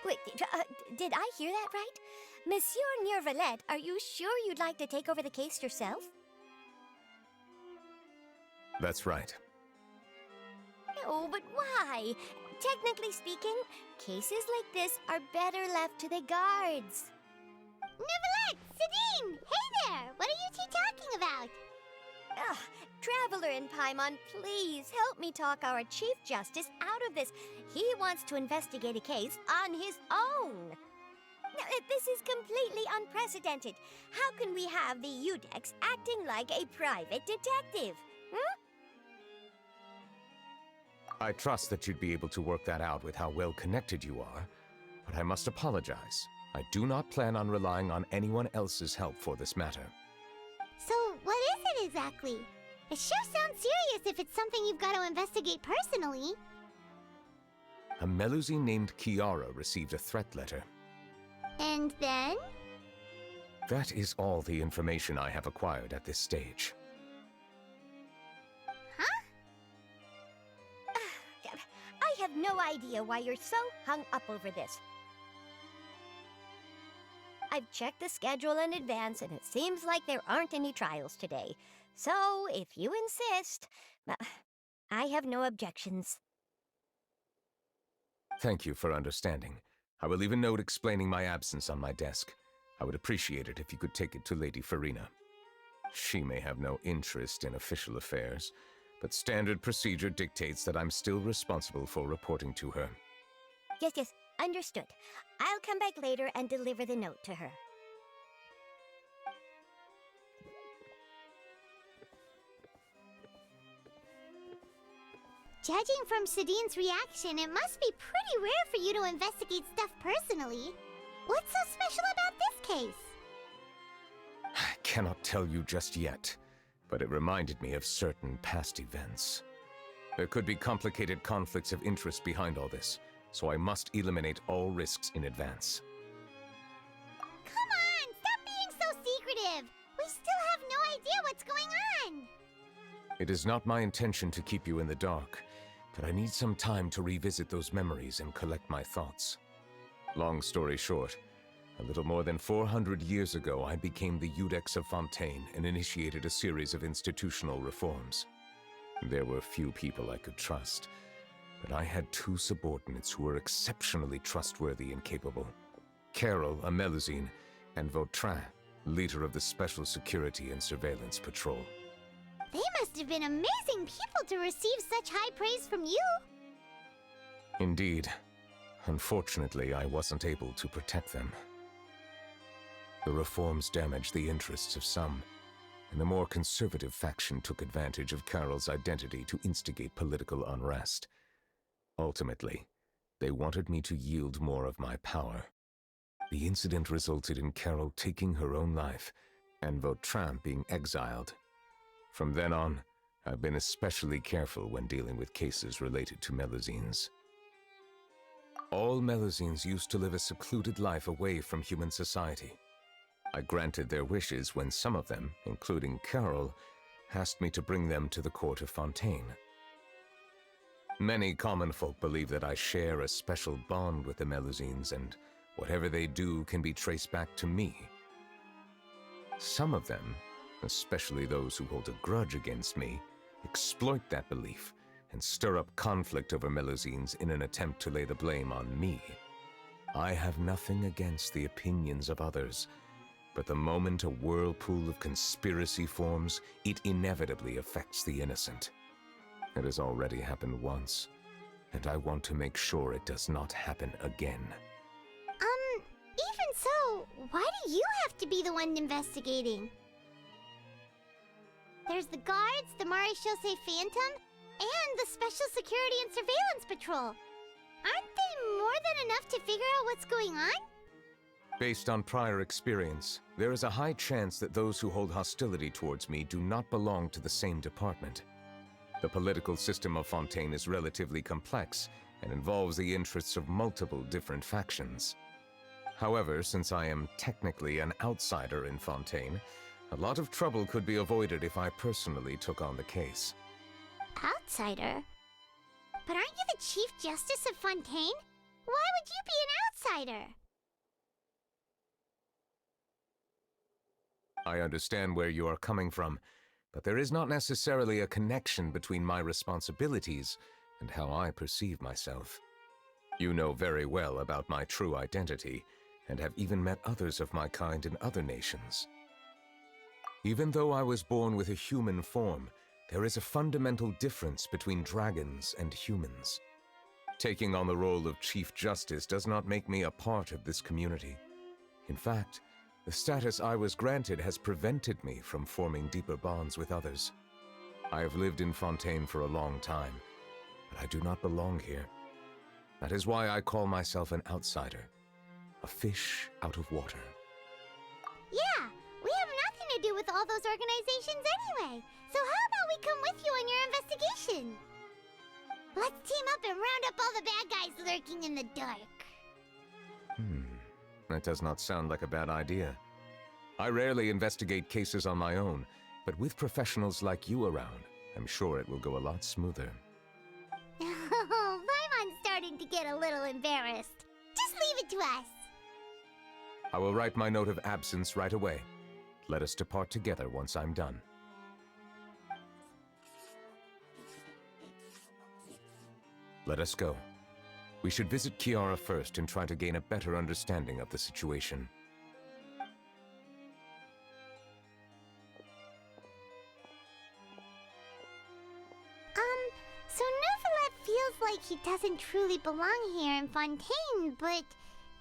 Wait, did I hear that right? Monsieur Nevilette, are you sure you'd like to take over the case yourself? That's right. Oh, but why? Technically speaking, cases like this are better left to the guards. Nevilette! Zadine! Hey there! What are you two talking about? Ugh, Traveler in Paimon, please help me talk our Chief Justice out of this. He wants to investigate a case on his own. Now, this is completely unprecedented. How can we have the Udex acting like a private detective? I trust that you'd be able to work that out with how well connected you are, but I must apologize. I do not plan on relying on anyone else's help for this matter. So, what is it exactly? It sure sounds serious if it's something you've got to investigate personally. A Melusine named Kiara received a threat letter. And then? That is all the information I have acquired at this stage. Huh? I have no idea why you're so hung up over this. I've checked the schedule in advance, and it seems like there aren't any trials today. So, if you insist, I have no objections. Thank you for understanding. I will leave a note explaining my absence on my desk. I would appreciate it if you could take it to Lady Farina. She may have no interest in official affairs, but standard procedure dictates that I'm still responsible for reporting to her. Yes, understood. I'll come back later and deliver the note to her. Judging from Sadine's reaction, it must be pretty rare for you to investigate stuff personally. What's so special about this case? I cannot tell you just yet, but it reminded me of certain past events. There could be complicated conflicts of interest behind all this, so I must eliminate all risks in advance. Come on! Stop being so secretive! We still have no idea what's going on! It is not my intention to keep you in the dark, but I need some time to revisit those memories and collect my thoughts. Long story short, a little more than 400 years ago, I became the Udex of Fontaine and initiated a series of institutional reforms. There were few people I could trust, but I had two subordinates who were exceptionally trustworthy and capable. Carol, a Melusine, and Vautrin, leader of the Special Security and Surveillance Patrol. They must have been amazing people to receive such high praise from you! Indeed. Unfortunately, I wasn't able to protect them. The reforms damaged the interests of some, and the more conservative faction took advantage of Carol's identity to instigate political unrest. Ultimately, they wanted me to yield more of my power. The incident resulted in Carol taking her own life, and Vautrin being exiled. From then on, I've been especially careful when dealing with cases related to Melusines. All Melusines used to live a secluded life away from human society. I granted their wishes when some of them, including Carol, asked me to bring them to the court of Fontaine. Many common folk believe that I share a special bond with the Melusines, and whatever they do can be traced back to me. Some of them, especially those who hold a grudge against me, exploit that belief and stir up conflict over Melusines in an attempt to lay the blame on me. I have nothing against the opinions of others, but the moment a whirlpool of conspiracy forms, it inevitably affects the innocent. It has already happened once, and I want to make sure it does not happen again. Even so, why do you have to be the one investigating? There's the guards, the Marechaussee Phantom, and the Special Security and Surveillance Patrol. Aren't they more than enough to figure out what's going on? Based on prior experience, there is a high chance that those who hold hostility towards me do not belong to the same department. The political system of Fontaine is relatively complex and involves the interests of multiple different factions. However, since I am technically an outsider in Fontaine, a lot of trouble could be avoided if I personally took on the case. Outsider? But aren't you the Chief Justice of Fontaine? Why would you be an outsider? I understand where you are coming from, but there is not necessarily a connection between my responsibilities and how I perceive myself. You know very well about my true identity, and have even met others of my kind in other nations. Even though I was born with a human form, there is a fundamental difference between dragons and humans. Taking on the role of Chief Justice does not make me a part of this community. In fact, the status I was granted has prevented me from forming deeper bonds with others. I have lived in Fontaine for a long time, but I do not belong here. That is why I call myself an outsider, a fish out of water. Yeah, we have nothing to do with all those organizations anyway. So how about we come with you on your investigation? Let's team up and round up all the bad guys lurking in the dark. That does not sound like a bad idea. I rarely investigate cases on my own, but with professionals like you around, I'm sure it will go a lot smoother. Oh, Paimon's starting to get a little embarrassed. Just leave it to us. I will write my note of absence right away. Let us depart together once I'm done. Let us go. We should visit Kiara first and try to gain a better understanding of the situation. So Nevilette feels like he doesn't truly belong here in Fontaine, but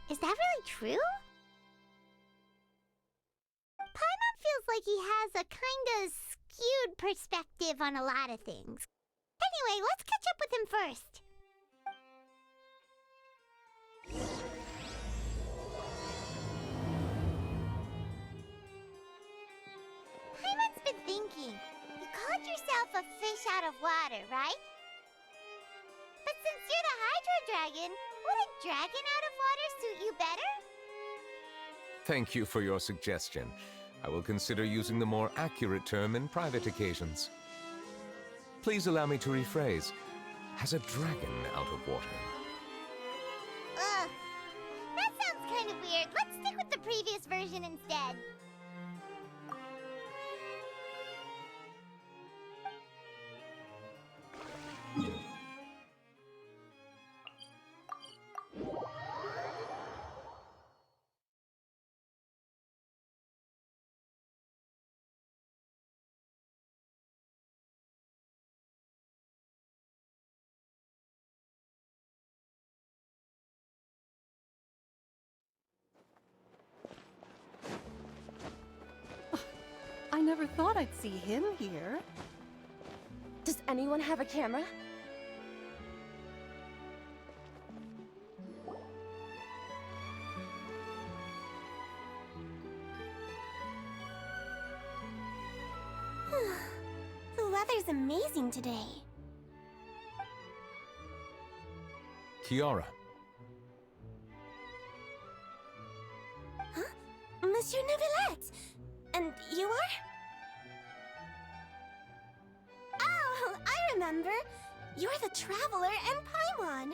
is that really true? Paimon feels like he has a kinda skewed perspective on a lot of things. Anyway, let's catch up with him first. Paimon's been thinking. You called yourself a fish out of water, right? But since you're the Hydro Dragon, would a dragon out of water suit you better? Thank you for your suggestion. I will consider using the more accurate term in private occasions. Please allow me to rephrase. Has a dragon out of water? Ugh. That sounds kind of weird. Let's stick with the previous version instead. I never thought I'd see him here. Does anyone have a camera? The weather's amazing today. Kiara. Huh? Monsieur Nevilette! And you are? Oh, I remember. You're the Traveler and Paimon.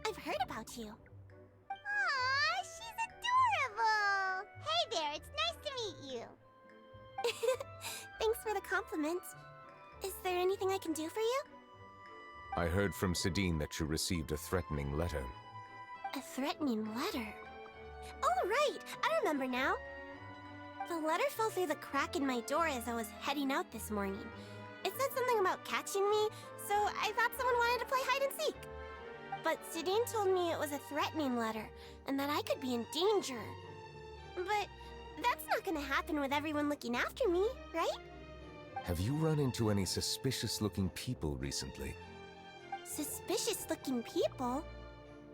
I've heard about you. Aw, she's adorable! Hey there, it's nice to meet you. Thanks for the compliment. Is there anything I can do for you? I heard from Sadine that you received a threatening letter. A threatening letter? Oh, right! I remember now. The letter fell through the crack in my door as I was heading out this morning. It said something about catching me, so I thought someone wanted to play hide and seek. But Sidine told me it was a threatening letter, and that I could be in danger. But that's not gonna happen with everyone looking after me, right? Have you run into any suspicious-looking people recently? Suspicious-looking people?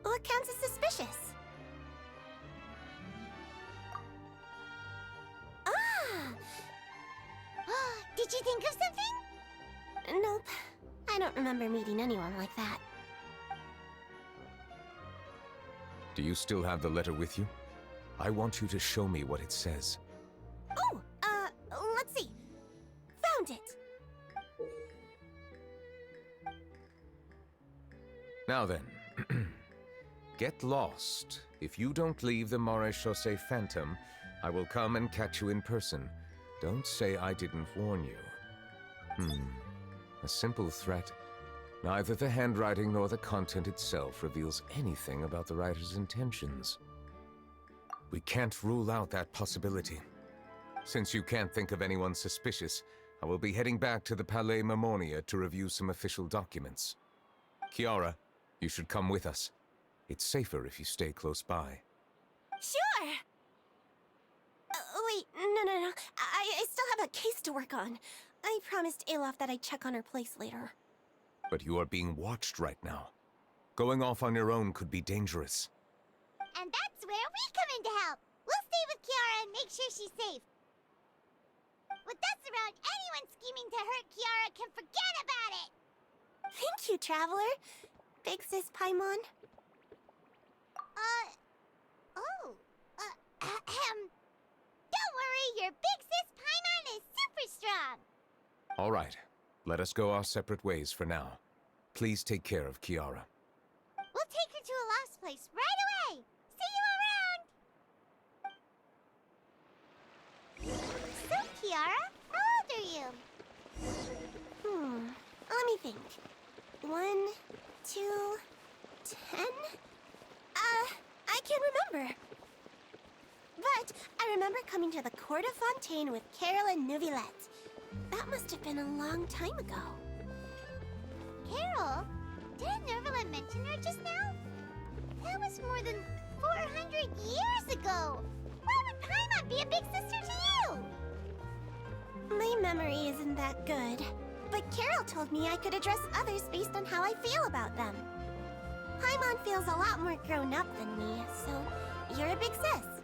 What counts as suspicious? Ah! Did you think of something? Nope. I don't remember meeting anyone like that. Do you still have the letter with you? I want you to show me what it says. Oh, let's see. Found it. Now then, get lost. If you don't leave the Maréchaussée Phantom, I will come and catch you in person. Don't say I didn't warn you. A simple threat. Neither the handwriting nor the content itself reveals anything about the writer's intentions. We can't rule out that possibility. Since you can't think of anyone suspicious, I will be heading back to the Palais Mermonia to review some official documents. Kiara, you should come with us. It's safer if you stay close by. Sure! Wait, no. I still have a case to work on. I promised Alof that I'd check on her place later. But you are being watched right now. Going off on your own could be dangerous. And that's where we come in to help. We'll stay with Kiara and make sure she's safe. With us around, anyone scheming to hurt Kiara can forget about it! Thank you, Traveler. Big Sis Paimon. Don't worry, your Big Sis Paimon is super strong! All right, let us go our separate ways for now. Please take care of Kiara. We'll take her to a lost place right away! See you around! So, Kiara, how old are you? Let me think. 1, 2, 10? I can't remember. But I remember coming to the Court of Fontaine with Carol and Nevilette. That must have been a long time ago. Carol? Didn't Nevilette mention her just now? That was more than 400 years ago! Why would Paimon be a big sister to you? My memory isn't that good. But Carol told me I could address others based on how I feel about them. Paimon feels a lot more grown up than me, so you're a big sis.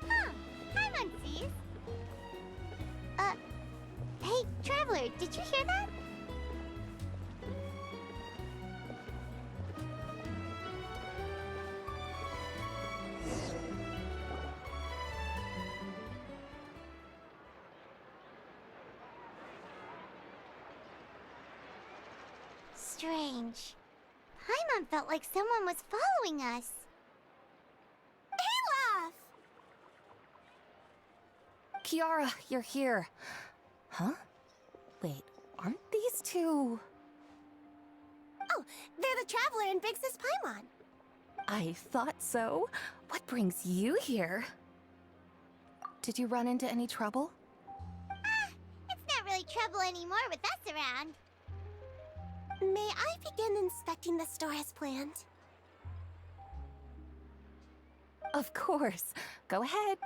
Huh, Paimon sees. Hey, Traveler, did you hear that? Strange. Paimon felt like someone was following us. Olaf! Kiara, you're here. Huh? Wait, aren't these two... Oh, they're the Traveler and Big Sis Paimon. I thought so. What brings you here? Did you run into any trouble? It's not really trouble anymore with us around. May I begin inspecting the store as planned? Of course. Go ahead.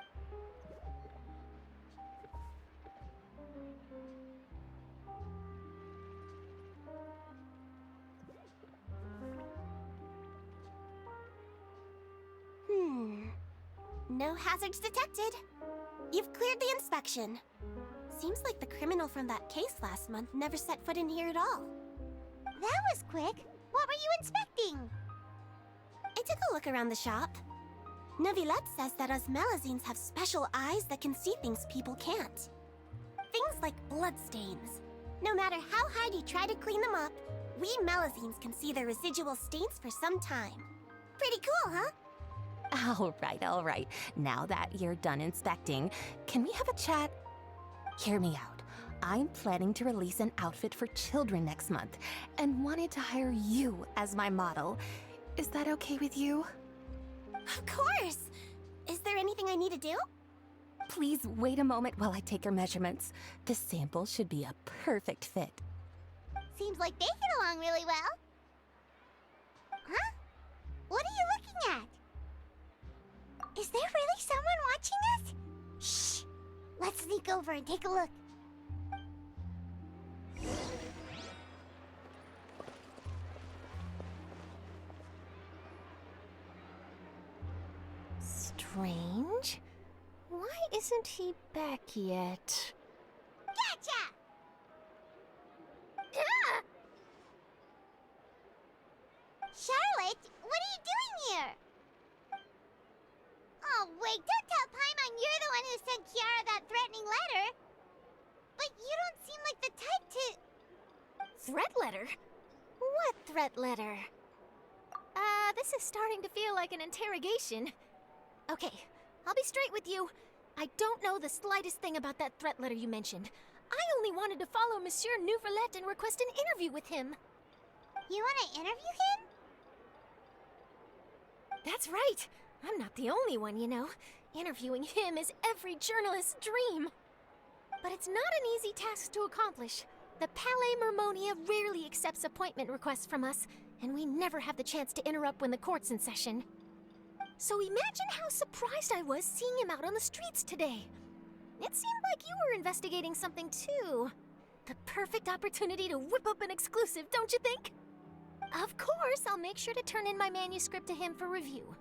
No hazards detected. You've cleared the inspection. Seems like the criminal from that case last month never set foot in here at all. That was quick. What were you inspecting? I took a look around the shop. Nevilette says that us Melazines have special eyes that can see things people can't. Things like bloodstains. No matter how hard you try to clean them up, we Melazines can see the residual stains for some time. Pretty cool, huh? All right. Now that you're done inspecting, can we have a chat? Hear me out. I'm planning to release an outfit for children next month and wanted to hire you as my model. Is that okay with you? Of course! Is there anything I need to do? Please wait a moment while I take your measurements. The sample should be a perfect fit. Seems seems like they get along really well. Huh? What are you looking at? Is there really someone watching us? Shh! Let's sneak over and take a look. Strange. Why isn't he back yet? Gotcha! Ah! Charlotte, what are you doing here? Oh, wait, don't tell Paimon you're the one who sent Kiara that threatening letter. But you don't seem like the type to... Threat letter? What threat letter? This is starting to feel like an interrogation. Okay, I'll be straight with you. I don't know the slightest thing about that threat letter you mentioned. I only wanted to follow Monsieur Nevilette and request an interview with him. You want to interview him? That's right. I'm not the only one, you know. Interviewing him is every journalist's dream. But it's not an easy task to accomplish. The Palais Mermonia rarely accepts appointment requests from us, and we never have the chance to interrupt when the court's in session. So imagine how surprised I was seeing him out on the streets today. It seemed like you were investigating something too. The perfect opportunity to whip up an exclusive, don't you think? Of course, I'll make sure to turn in my manuscript to him for review.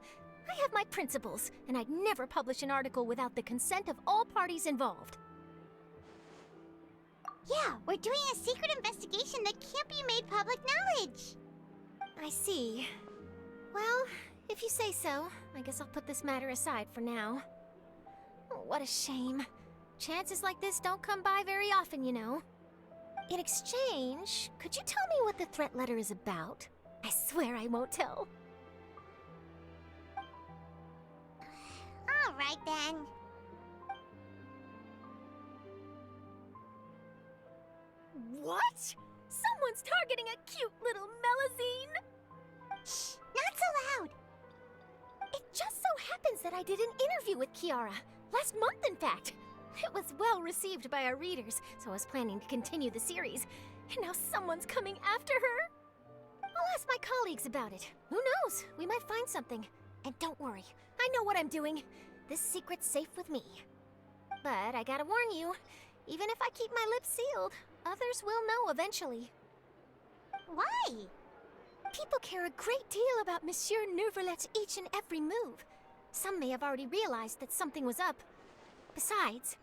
I have my principles, and I'd never publish an article without the consent of all parties involved. Yeah, we're doing a secret investigation that can't be made public knowledge. I see. Well, if you say so, I guess I'll put this matter aside for now. Oh, what a shame. Chances like this don't come by very often, you know. In exchange, could you tell me what the threat letter is about? I swear I won't tell. All right, then. What? Someone's targeting a cute little Melazine? Shh, not so loud. It just so happens that I did an interview with Kiara. Last month, in fact. It was well received by our readers, so I was planning to continue the series. And now someone's coming after her. I'll ask my colleagues about it. Who knows? We might find something. And don't worry, I know what I'm doing. This secret's safe with me. But I gotta warn you, even if I keep my lips sealed, others will know eventually. Why? People care a great deal about Monsieur Nevilette's each and every move. Some may have already realized that something was up. Besides,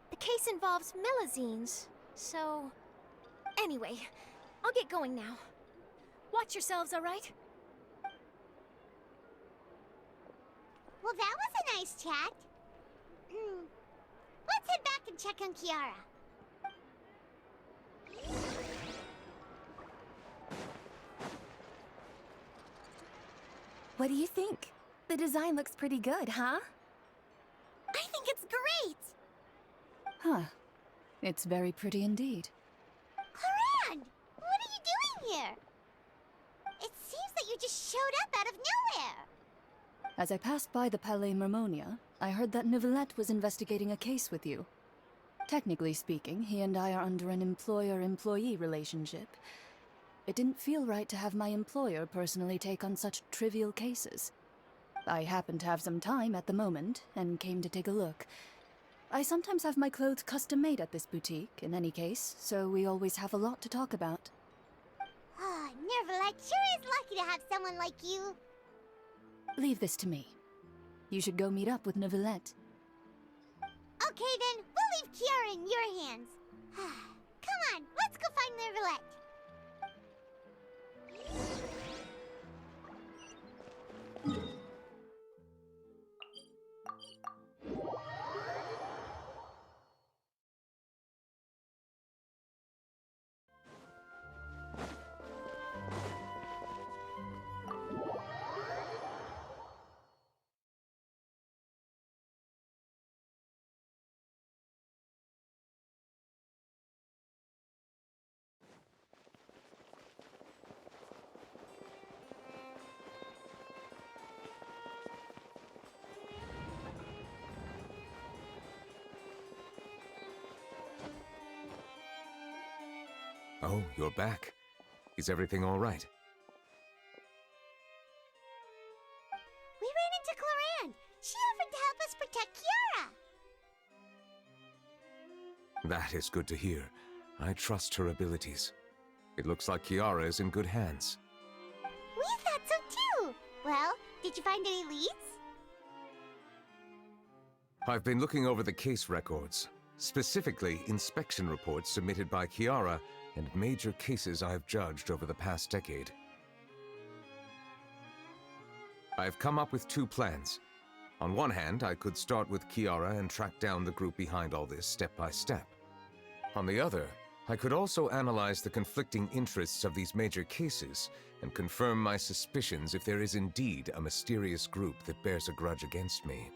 the case involves Melazines, so... Anyway, I'll get going now. Watch yourselves, all right? Well, that was a nice chat. Let's head back and check on Kiara. What do you think? The design looks pretty good, huh? I think it's great! Huh. It's very pretty indeed. Haran! What are you doing here? It seems that you just showed up out of nowhere. As I passed by the Palais Mermonia, I heard that Nevilette was investigating a case with you. Technically speaking, he and I are under an employer-employee relationship. It didn't feel right to have my employer personally take on such trivial cases. I happened to have some time at the moment, and came to take a look. I sometimes have my clothes custom-made at this boutique, in any case, so we always have a lot to talk about. Oh, Nevilette sure is lucky to have someone like you. Leave this to me. You should go meet up with Nevilette. Okay then, we'll leave Kiara in your hands. Come on, let's go find Nevilette. Oh, you're back. Is everything all right? We ran into Cloran. She offered to help us protect Kiara. That is good to hear. I trust her abilities. It looks like Kiara is in good hands. We thought so too. Well, did you find any leads? I've been looking over the case records, specifically inspection reports submitted by Kiara and major cases I've judged over the past decade. I've come up with 2 plans. On one hand, I could start with Kiara and track down the group behind all this step by step. On the other, I could also analyze the conflicting interests of these major cases and confirm my suspicions if there is indeed a mysterious group that bears a grudge against me.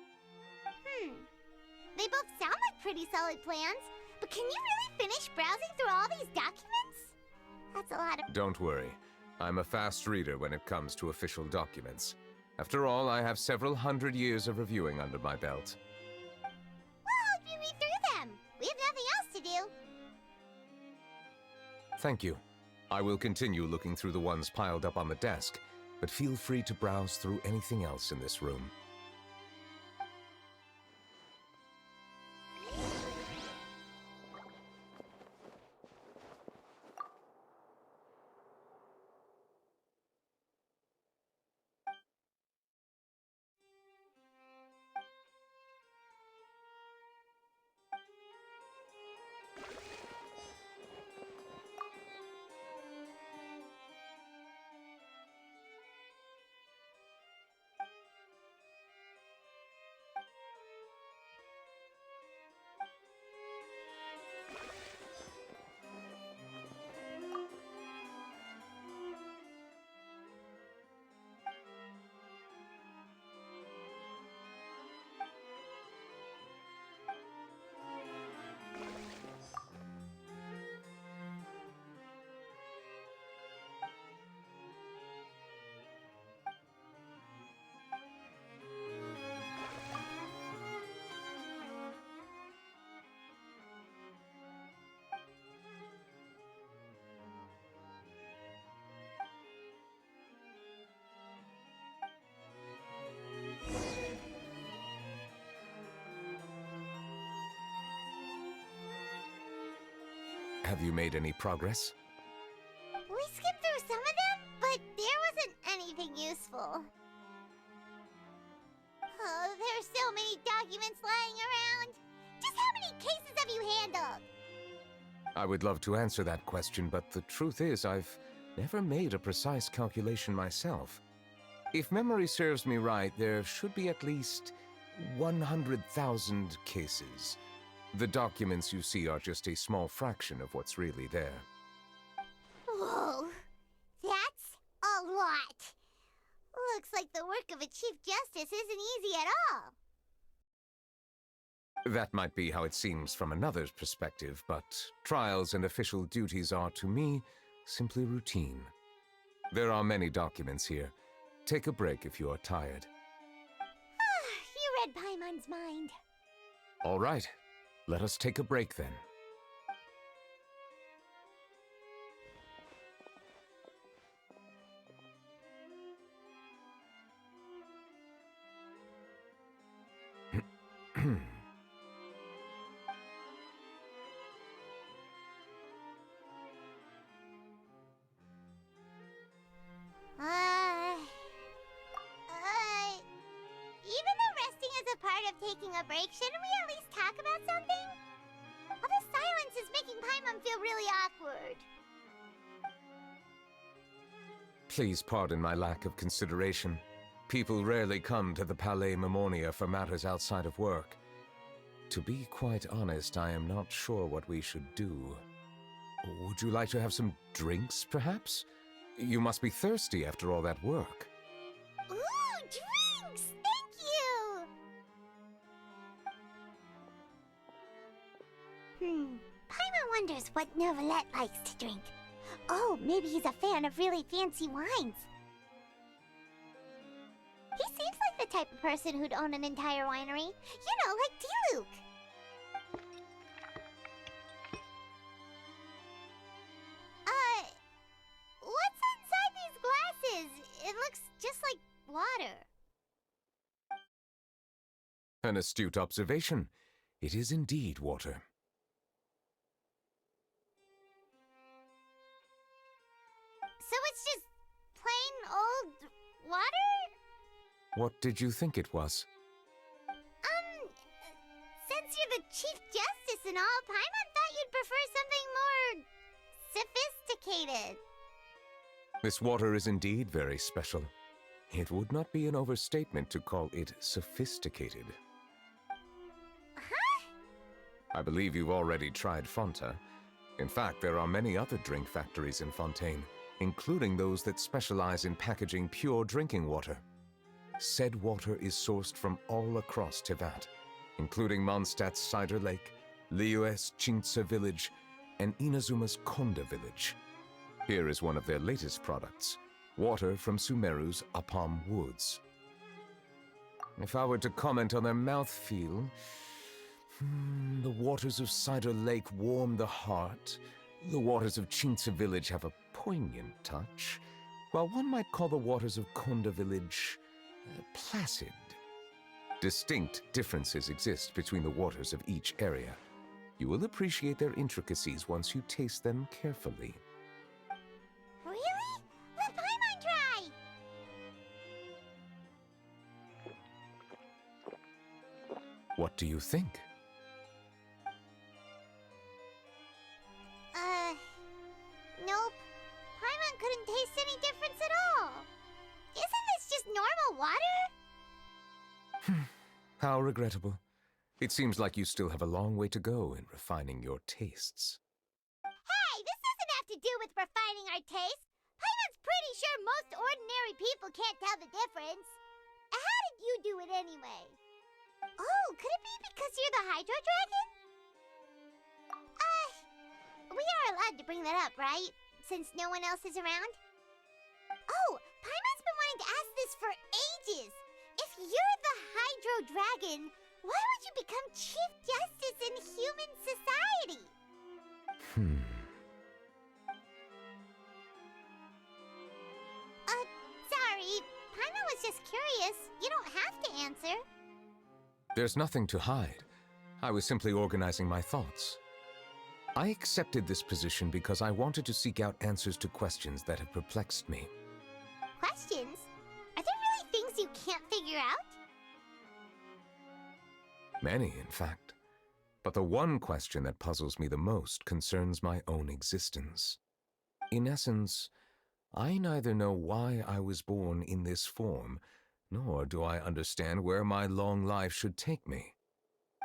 They both sound like pretty solid plans, but can you really finish browsing through all these documents? That's a lot of... Don't worry. I'm a fast reader when it comes to official documents. After all, I have several hundred years of reviewing under my belt. We'll help you read through them. We have nothing else to do. Thank you. I will continue looking through the ones piled up on the desk, but feel free to browse through anything else in this room. Have you made any progress? We skipped through some of them, but there wasn't anything useful. Oh, there's so many documents lying around. Just how many cases have you handled? I would love to answer that question, but the truth is I've never made a precise calculation myself. If memory serves me right, there should be at least 100,000 cases. The documents you see are just a small fraction of what's really there. Whoa, that's a lot. Looks like the work of a Chief Justice isn't easy at all. That might be how it seems from another's perspective, but trials and official duties are, to me, simply routine. There are many documents here. Take a break if you are tired. You read Paimon's mind. All right. Let us take a break then. Even though resting is a part of taking a break, shouldn't we at least talk about something? All this silence is making Paimon feel really awkward. Please pardon my lack of consideration. People rarely come to the Palais Mammonia for matters outside of work. To be quite honest, I am not sure what we should do. Would you like to have some drinks, perhaps? You must be thirsty after all that work. Ooh, drinks! Thank you! Paimon wonders what Nevilette likes to drink. Oh, maybe he's a fan of really fancy wines. He seems like the type of person who'd own an entire winery. You know, like Diluc. An astute observation. It is indeed water. So it's just plain old water? What did you think it was? Since you're the Chief Justice and all, Paimon thought you'd prefer something more sophisticated. This water is indeed very special. It would not be an overstatement to call it sophisticated. Huh? I believe you've already tried Fanta. In fact, there are many other drink factories in Fontaine, including those that specialize in packaging pure drinking water. Said water is sourced from all across Tivat, including Mondstadt's Cider Lake, Liyue's Chintsa Village, and Inazuma's Konda Village. Here is one of their latest products, water from Sumeru's Apam Woods. If I were to comment on their mouthfeel, the waters of Cider Lake warm the heart, the waters of Chintsa Village have a poignant touch, while one might call the waters of Konda Village placid. Distinct differences exist between the waters of each area. You will appreciate their intricacies once you taste them carefully. Really? Let Paimon try! What do you think? Nope. Paimon couldn't taste any difference at all. Isn't this just normal water? How regrettable. It seems like you still have a long way to go in refining your tastes. Hey, this doesn't have to do with refining our taste. Paimon's pretty sure most ordinary people can't tell the difference. How did you do it anyway? Oh, could it be because you're the Hydro Dragon? We are allowed to bring that up, right? Since no one else is around? Oh, Paimon's been wanting to ask this for ages. If you're the Hydro Dragon, why would you become Chief Justice in human society? Sorry. Paimon was just curious. You don't have to answer. There's nothing to hide. I was simply organizing my thoughts. I accepted this position because I wanted to seek out answers to questions that have perplexed me. Questions? Are there really things you can't figure out? Many, in fact. But the one question that puzzles me the most concerns my own existence. In essence, I neither know why I was born in this form, nor do I understand where my long life should take me.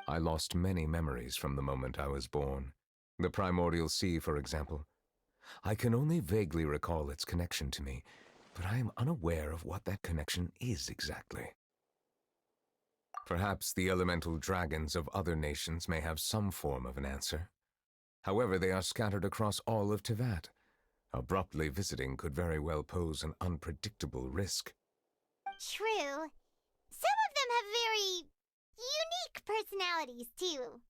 I lost many memories from the moment I was born. The primordial sea, for example. I can only vaguely recall its connection to me, but I am unaware of what that connection is exactly. Perhaps the elemental dragons of other nations may have some form of an answer. However, they are scattered across all of Tivat. Abruptly visiting could very well pose an unpredictable risk. True. Some of them have very unique personalities, too.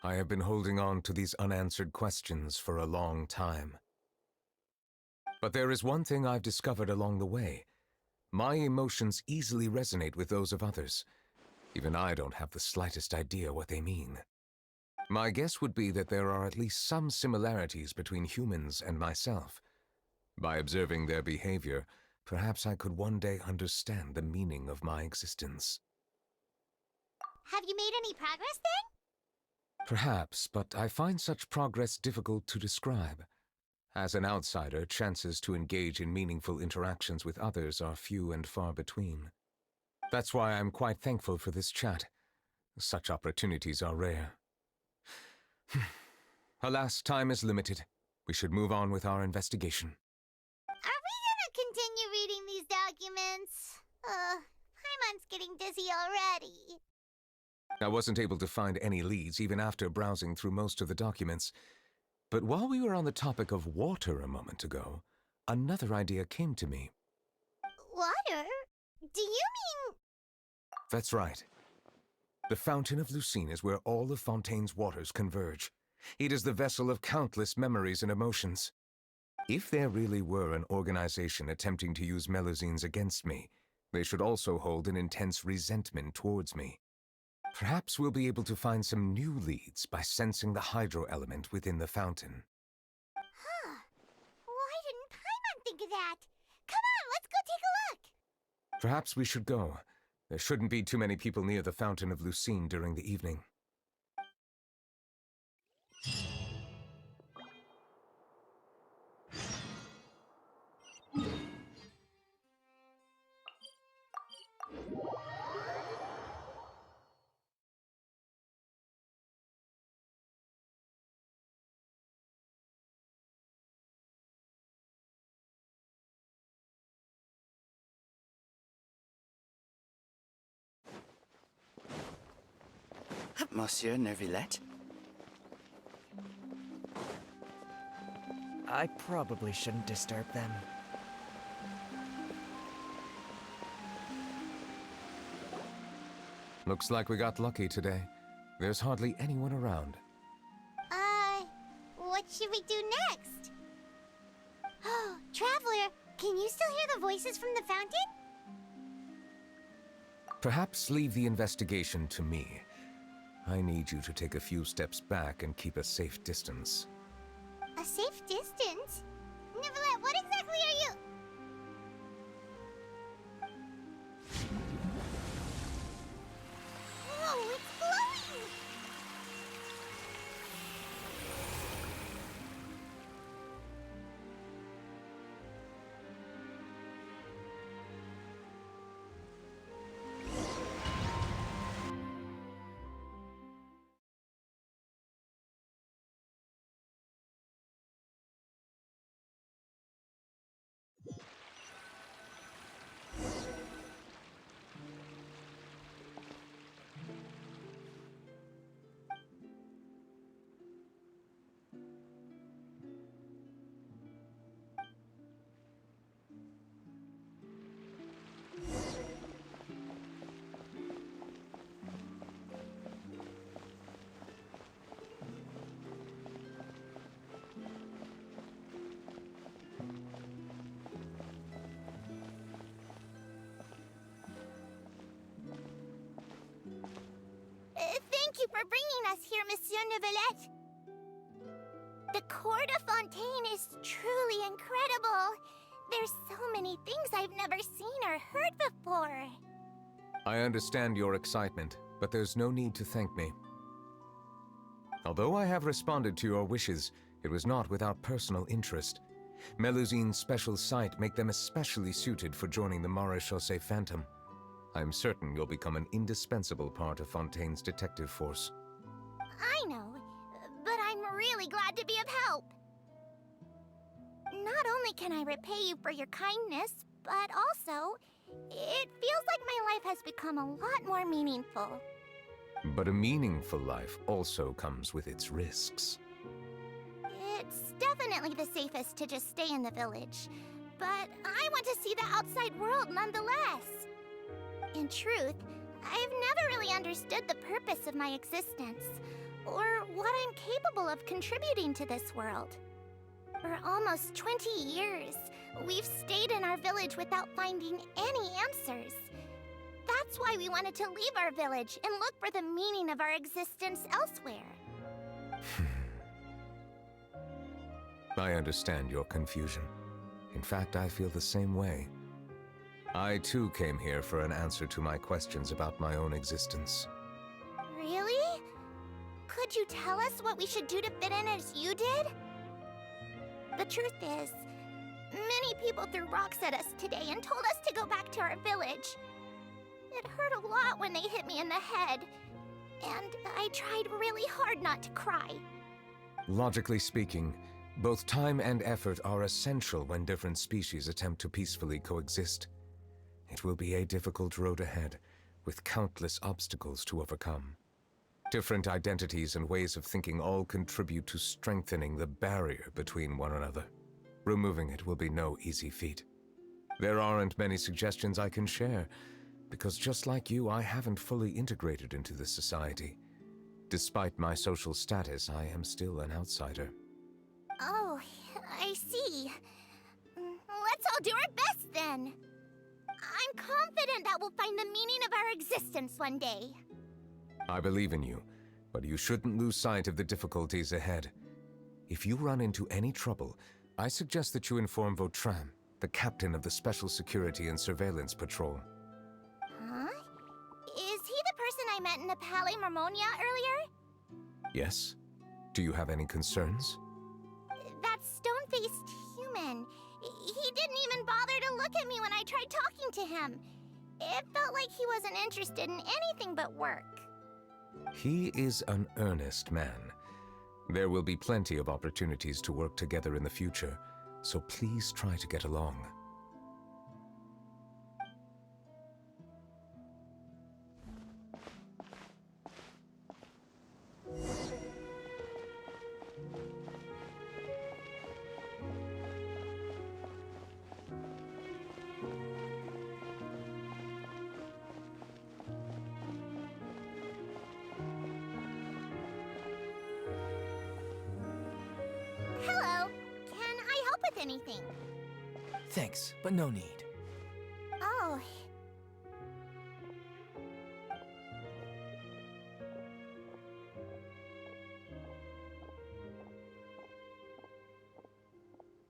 I have been holding on to these unanswered questions for a long time. But there is one thing I've discovered along the way. My emotions easily resonate with those of others. Even I don't have the slightest idea what they mean. My guess would be that there are at least some similarities between humans and myself. By observing their behavior, perhaps I could one day understand the meaning of my existence. Have you made any progress then? Perhaps, but I find such progress difficult to describe. As an outsider, chances to engage in meaningful interactions with others are few and far between. That's why I'm quite thankful for this chat. Such opportunities are rare. Alas, time is limited. We should move on with our investigation. Are we gonna continue reading these documents? Paimon's getting dizzy already. I wasn't able to find any leads even after browsing through most of the documents. But while we were on the topic of water a moment ago, another idea came to me. Water? Do you mean... That's right. The Fountain of Lucine is where all of Fontaine's waters converge. It is the vessel of countless memories and emotions. If there really were an organization attempting to use Melusines against me, they should also hold an intense resentment towards me. Perhaps we'll be able to find some new leads by sensing the hydro element within the fountain. Huh. Why didn't Paimon think of that? Come on, let's go take a look! Perhaps we should go. There shouldn't be too many people near the Fountain of Lucine during the evening. Monsieur Nevilette? I probably shouldn't disturb them. Looks like we got lucky today. There's hardly anyone around. What should we do next? Oh, Traveler, can you still hear the voices from the fountain? Perhaps leave the investigation to me. I need you to take a few steps back and keep a safe distance. A safe distance? Nevilette, what exactly are you... Whoa, it's glowing! Thank you for bringing us here, Monsieur Nevilette. The Court of Fontaine is truly incredible. There's so many things I've never seen or heard before. I understand your excitement, but there's no need to thank me. Although I have responded to your wishes, it was not without personal interest. Melusine's special sight make them especially suited for joining the Maréchaussée Phantom. I'm certain you'll become an indispensable part of Fontaine's detective force. I know, but I'm really glad to be of help. Not only can I repay you for your kindness, but also, it feels like my life has become a lot more meaningful. But a meaningful life also comes with its risks. It's definitely the safest to just stay in the village, but I want to see the outside world nonetheless. In truth, I've never really understood the purpose of my existence, or what I'm capable of contributing to this world. For almost 20 years, we've stayed in our village without finding any answers. That's why we wanted to leave our village and look for the meaning of our existence elsewhere. I understand your confusion. In fact, I feel the same way. I too came here for an answer to my questions about my own existence. Really? Could you tell us what we should do to fit in as you did? The truth is, many people threw rocks at us today and told us to go back to our village. It hurt a lot when they hit me in the head, and I tried really hard not to cry. Logically speaking, both time and effort are essential when different species attempt to peacefully coexist. It will be a difficult road ahead, with countless obstacles to overcome. Different identities and ways of thinking all contribute to strengthening the barrier between one another. Removing it will be no easy feat. There aren't many suggestions I can share, because just like you, I haven't fully integrated into this society. Despite my social status, I am still an outsider. Oh, I see. Let's all do our best then. I'm confident that we'll find the meaning of our existence one day. I believe in you, but you shouldn't lose sight of the difficulties ahead. If you run into any trouble, I suggest that you inform Vautrin, the captain of the Special Security and Surveillance Patrol. Huh? Is he the person I met in the Palais Marmonia earlier? Yes? Do you have any concerns? That stone-faced human. He didn't even bother to look at me when I tried talking to him. It felt like he wasn't interested in anything but work. He is an earnest man. There will be plenty of opportunities to work together in the future, so please try to get along. Hello. Can I help with anything? Thanks, but no need. Oh.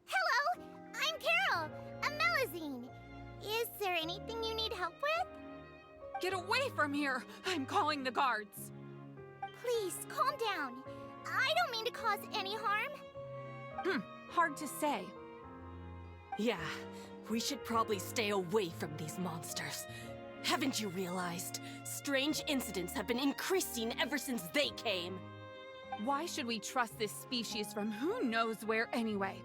Hello, I'm Carol, a Melazine. Is there anything you need help with? Get away from here! I'm calling the guards! Please, calm down. I don't mean to cause any harm. Hard to say. Yeah, we should probably stay away from these monsters. Haven't you realized? Strange incidents have been increasing ever since they came. Why should we trust this species from who knows where anyway?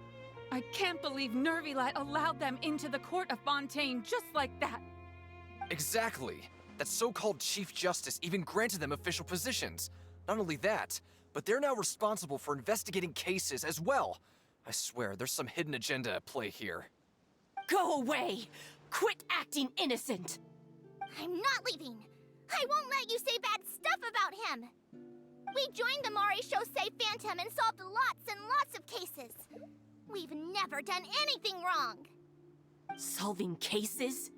I can't believe Neviletta allowed them into the court of Fontaine just like that. Exactly. That so-called Chief Justice even granted them official positions. Not only that, but they're now responsible for investigating cases as well. I swear, there's some hidden agenda at play here. Go away! Quit acting innocent! I'm not leaving. I won't let you say bad stuff about him. We joined the Mare Chaussee Phantom and solved lots and lots of cases. We've never done anything wrong. Solving cases?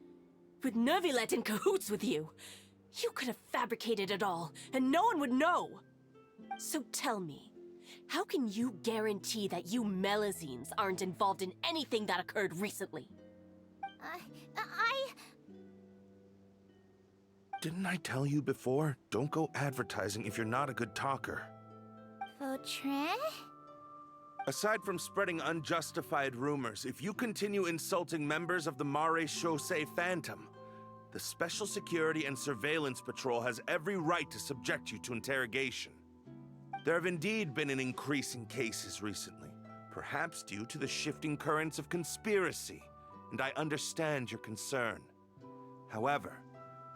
With Neviletta in cahoots with you. You could have fabricated it all, and no one would know. So tell me, how can you guarantee that you Melazines aren't involved in anything that occurred recently? Didn't I tell you before? Don't go advertising if you're not a good talker. Vautrin? Aside from spreading unjustified rumors, if you continue insulting members of the Mare Chaussee Phantom, the Special Security and Surveillance Patrol has every right to subject you to interrogation. There have indeed been an increase in cases recently, perhaps due to the shifting currents of conspiracy, and I understand your concern. However,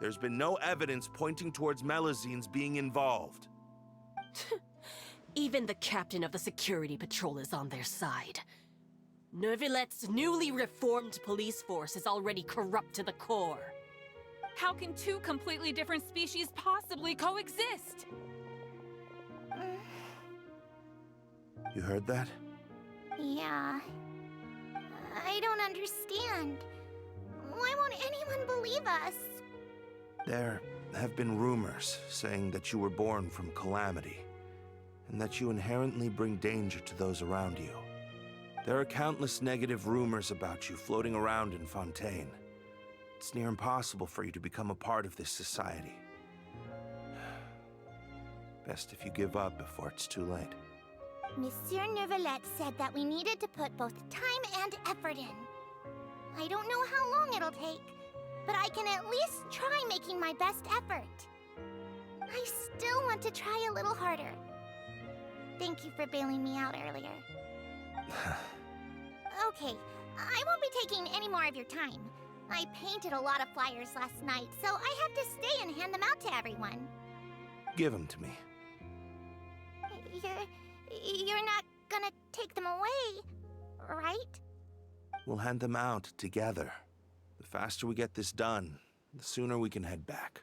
there's been no evidence pointing towards Melazines being involved. Even the captain of the security patrol is on their side. Neviletta's newly reformed police force is already corrupt to the core. How can two completely different species possibly coexist? You heard that? Yeah. I don't understand. Why won't anyone believe us? There have been rumors saying that you were born from calamity, and that you inherently bring danger to those around you. There are countless negative rumors about you floating around in Fontaine. It's near impossible for you to become a part of this society. Best if you give up before it's too late. Monsieur Neviletta said that we needed to put both time and effort in. I don't know how long it'll take, but I can at least try making my best effort. I still want to try a little harder. Thank you for bailing me out earlier. Okay, I won't be taking any more of your time. I painted a lot of flyers last night, so I have to stay and hand them out to everyone. Give them to me. You're not gonna take them away, right? We'll hand them out together. The faster we get this done, the sooner we can head back.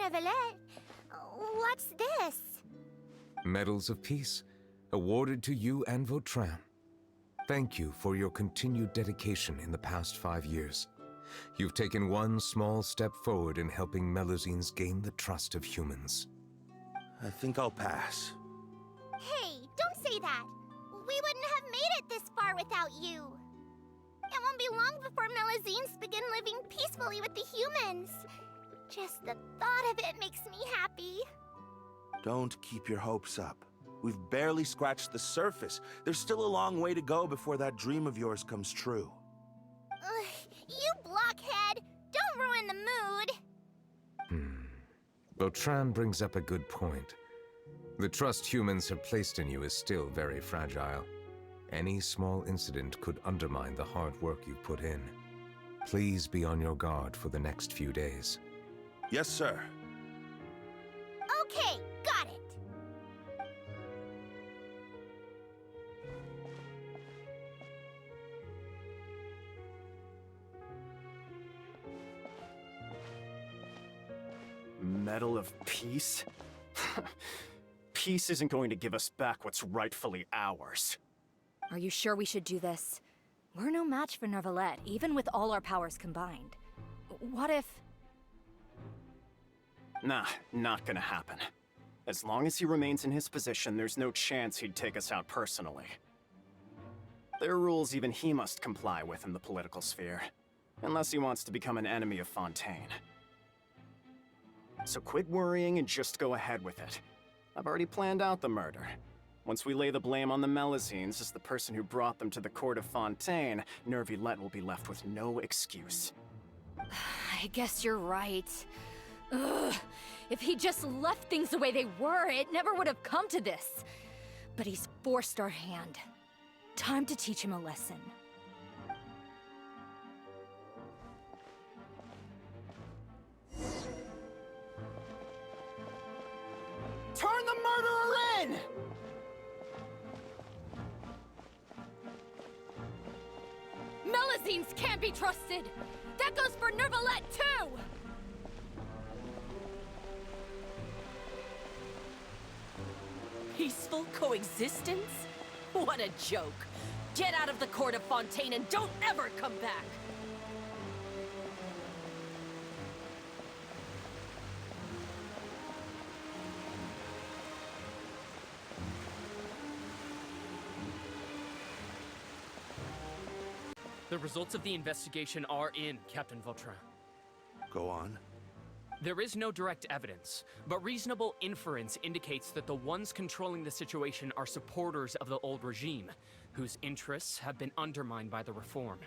Nevilette. What's this? Medals of Peace, awarded to you and Vautrin. Thank you for your continued dedication in the past 5 years. You've taken one small step forward in helping Melusines gain the trust of humans. I think I'll pass. Hey, don't say that. We wouldn't have made it this far without you. It won't be long before Melusines begin living peacefully with the humans. Just the thought of it makes me happy. Don't keep your hopes up. We've barely scratched the surface. There's still a long way to go before that dream of yours comes true. You blockhead! Don't ruin the mood! Vautrin brings up a good point. The trust humans have placed in you is still very fragile. Any small incident could undermine the hard work you've put in. Please be on your guard for the next few days. Yes, sir. Okay, got it. Medal of Peace? Peace isn't going to give us back what's rightfully ours. Are you sure we should do this? We're no match for Nevilette, even with all our powers combined. What if... Nah, not gonna happen. As long as he remains in his position, there's no chance he'd take us out personally. There are rules even he must comply with in the political sphere, unless he wants to become an enemy of Fontaine. So quit worrying and just go ahead with it. I've already planned out the murder. Once we lay the blame on the Melusines as the person who brought them to the court of Fontaine, Nevilette will be left with no excuse. I guess you're right. Ugh. If he just left things the way they were, it never would have come to this. But he's forced our hand. Time to teach him a lesson. Turn the murderer in! Melusines can't be trusted! That goes for Nevilette, too! Peaceful coexistence? What a joke. Get out of the court of Fontaine and don't ever come back! The results of the investigation are in, Captain Vautrin. Go on. There is no direct evidence, but reasonable inference indicates that the ones controlling the situation are supporters of the old regime, whose interests have been undermined by the reform.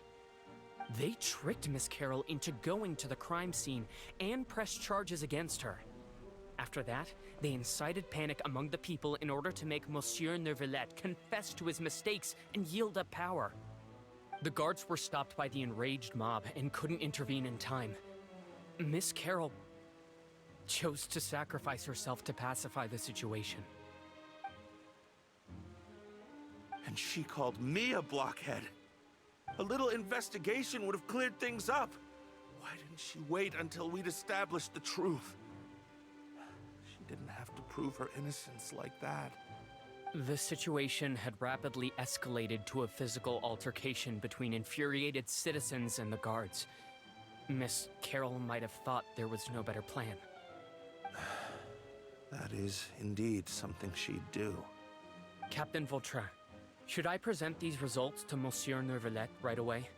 They tricked Miss Carroll into going to the crime scene and pressed charges against her. After that, they incited panic among the people in order to make Monsieur Nevilette confess to his mistakes and yield up power. The guards were stopped by the enraged mob and couldn't intervene in time. Miss Carroll chose to sacrifice herself to pacify the situation. And she called me a blockhead. A little investigation would have cleared things up. Why didn't she wait until we'd established the truth? She didn't have to prove her innocence like that. The situation had rapidly escalated to a physical altercation between infuriated citizens and the guards. Miss Carroll might have thought there was no better plan. That is indeed something she'd do. Captain Vautrin, should I present these results to Monsieur Nevilette right away?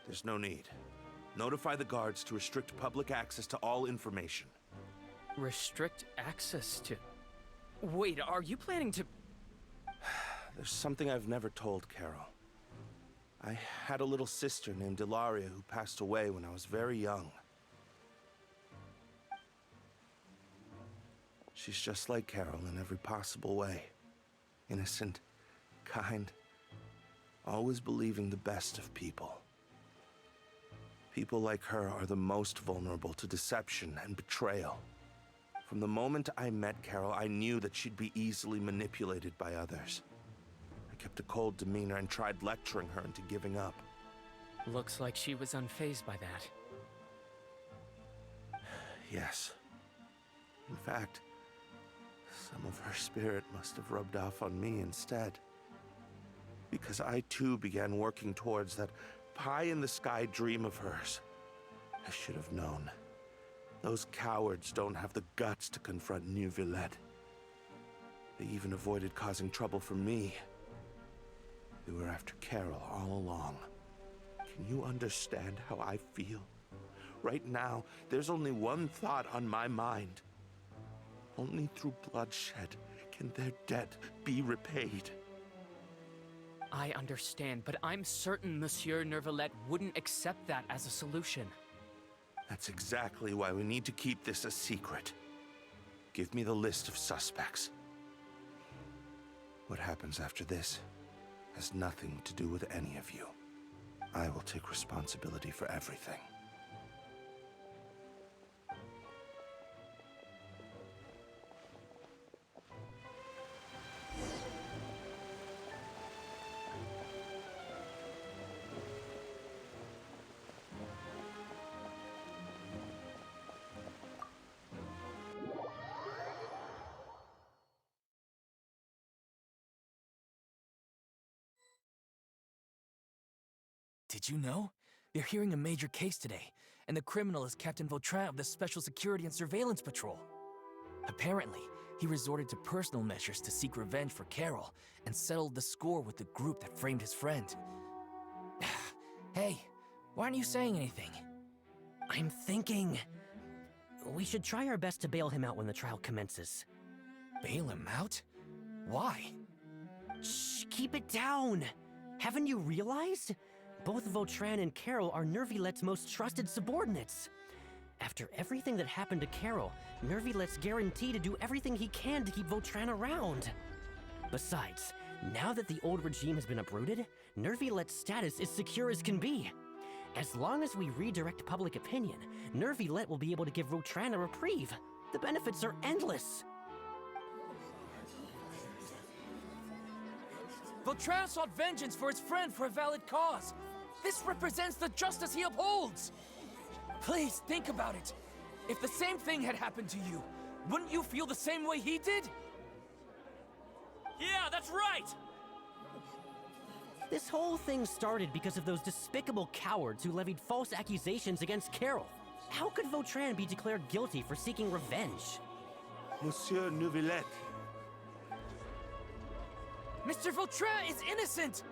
There's no need. Notify the guards to restrict public access to all information. Restrict access to... Wait, are you planning to... There's something I've never told Carol. I had a little sister named Ilaria who passed away when I was very young. She's just like Carol in every possible way. Innocent, kind, always believing the best of people. People like her are the most vulnerable to deception and betrayal. From the moment I met Carol, I knew that she'd be easily manipulated by others. I kept a cold demeanor and tried lecturing her into giving up. Looks like she was unfazed by that. Yes. In fact, some of her spirit must have rubbed off on me instead. Because I too began working towards that pie-in-the-sky dream of hers. I should have known. Those cowards don't have the guts to confront Nevilette. They even avoided causing trouble for me. They were after Carol all along. Can you understand how I feel? Right now, there's only one thought on my mind. Only through bloodshed can their debt be repaid. I understand, but I'm certain Monsieur Nevilette wouldn't accept that as a solution. That's exactly why we need to keep this a secret. Give me the list of suspects. What happens after this has nothing to do with any of you. I will take responsibility for everything. Did you know? They're hearing a major case today, and the criminal is Captain Vautrin of the Special Security and Surveillance Patrol. Apparently, he resorted to personal measures to seek revenge for Carol and settled the score with the group that framed his friend. Hey, why aren't you saying anything? I'm thinking... we should try our best to bail him out when the trial commences. Bail him out? Why? Shh, keep it down! Haven't you realized? Both Vautrin and Carol are Nevilette's most trusted subordinates. After everything that happened to Carol, Nevilette's guaranteed to do everything he can to keep Vautrin around. Besides, now that the old regime has been uprooted, Nevilette's status is secure as can be. As long as we redirect public opinion, Nevilette will be able to give Vautrin a reprieve. The benefits are endless. Vautrin sought vengeance for his friend for a valid cause. This represents the justice he upholds. Please think about it. If the same thing had happened to you, wouldn't you feel the same way he did? Yeah, that's right! This whole thing started because of those despicable cowards who levied false accusations against Carol. How could Vautrin be declared guilty for seeking revenge? Monsieur Nevilette. Mr. Vautrin is innocent!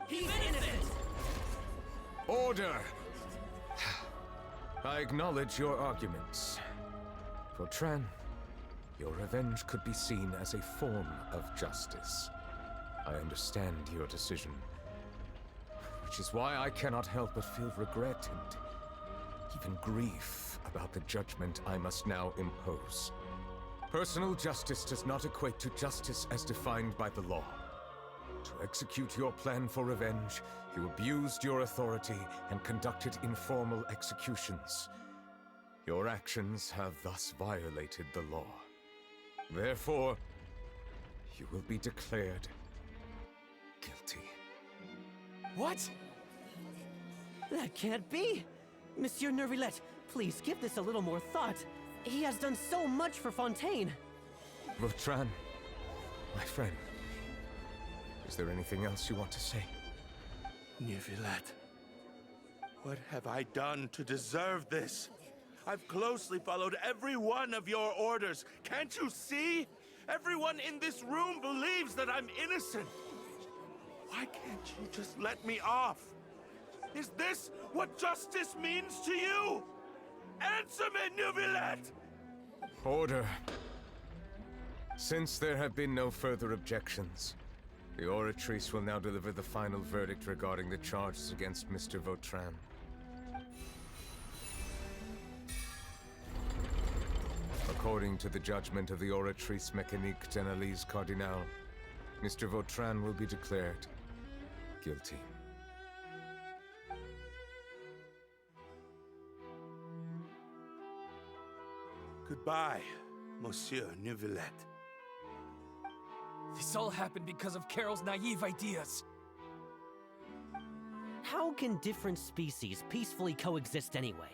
He's innocent! Order! I acknowledge your arguments. Vautrin, your revenge could be seen as a form of justice. I understand your decision, which is why I cannot help but feel regret and even grief about the judgment I must now impose. Personal justice does not equate to justice as defined by the law. To execute your plan for revenge, you abused your authority and conducted informal executions. Your actions have thus violated the law. Therefore, you will be declared guilty. What? That can't be! Monsieur Nevilette, please give this a little more thought. He has done so much for Fontaine. Vautrin, my friend, is there anything else you want to say? Nevilette, what have I done to deserve this? I've closely followed every one of your orders. Can't you see? Everyone in this room believes that I'm innocent. Why can't you just let me off? Is this what justice means to you? Answer me, Nevilette! Order. Since there have been no further objections, the Oratrice will now deliver the final verdict regarding the charges against Mr. Vautrin. According to the judgment of the Oratrice Mécanique d'Analyse Cardinal, Mr. Vautrin will be declared guilty. Goodbye, Monsieur Nevilette. This all happened because of Carol's naive ideas. How can different species peacefully coexist anyway?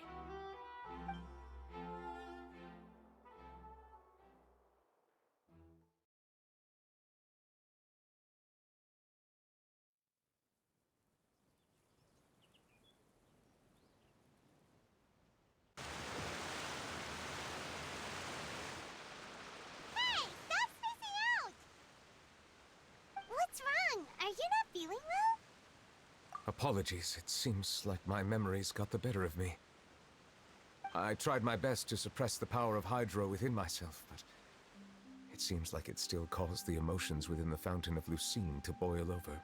Apologies, it seems like my memories got the better of me. I tried my best to suppress the power of Hydro within myself, but it seems like it still caused the emotions within the Fountain of Lucine to boil over.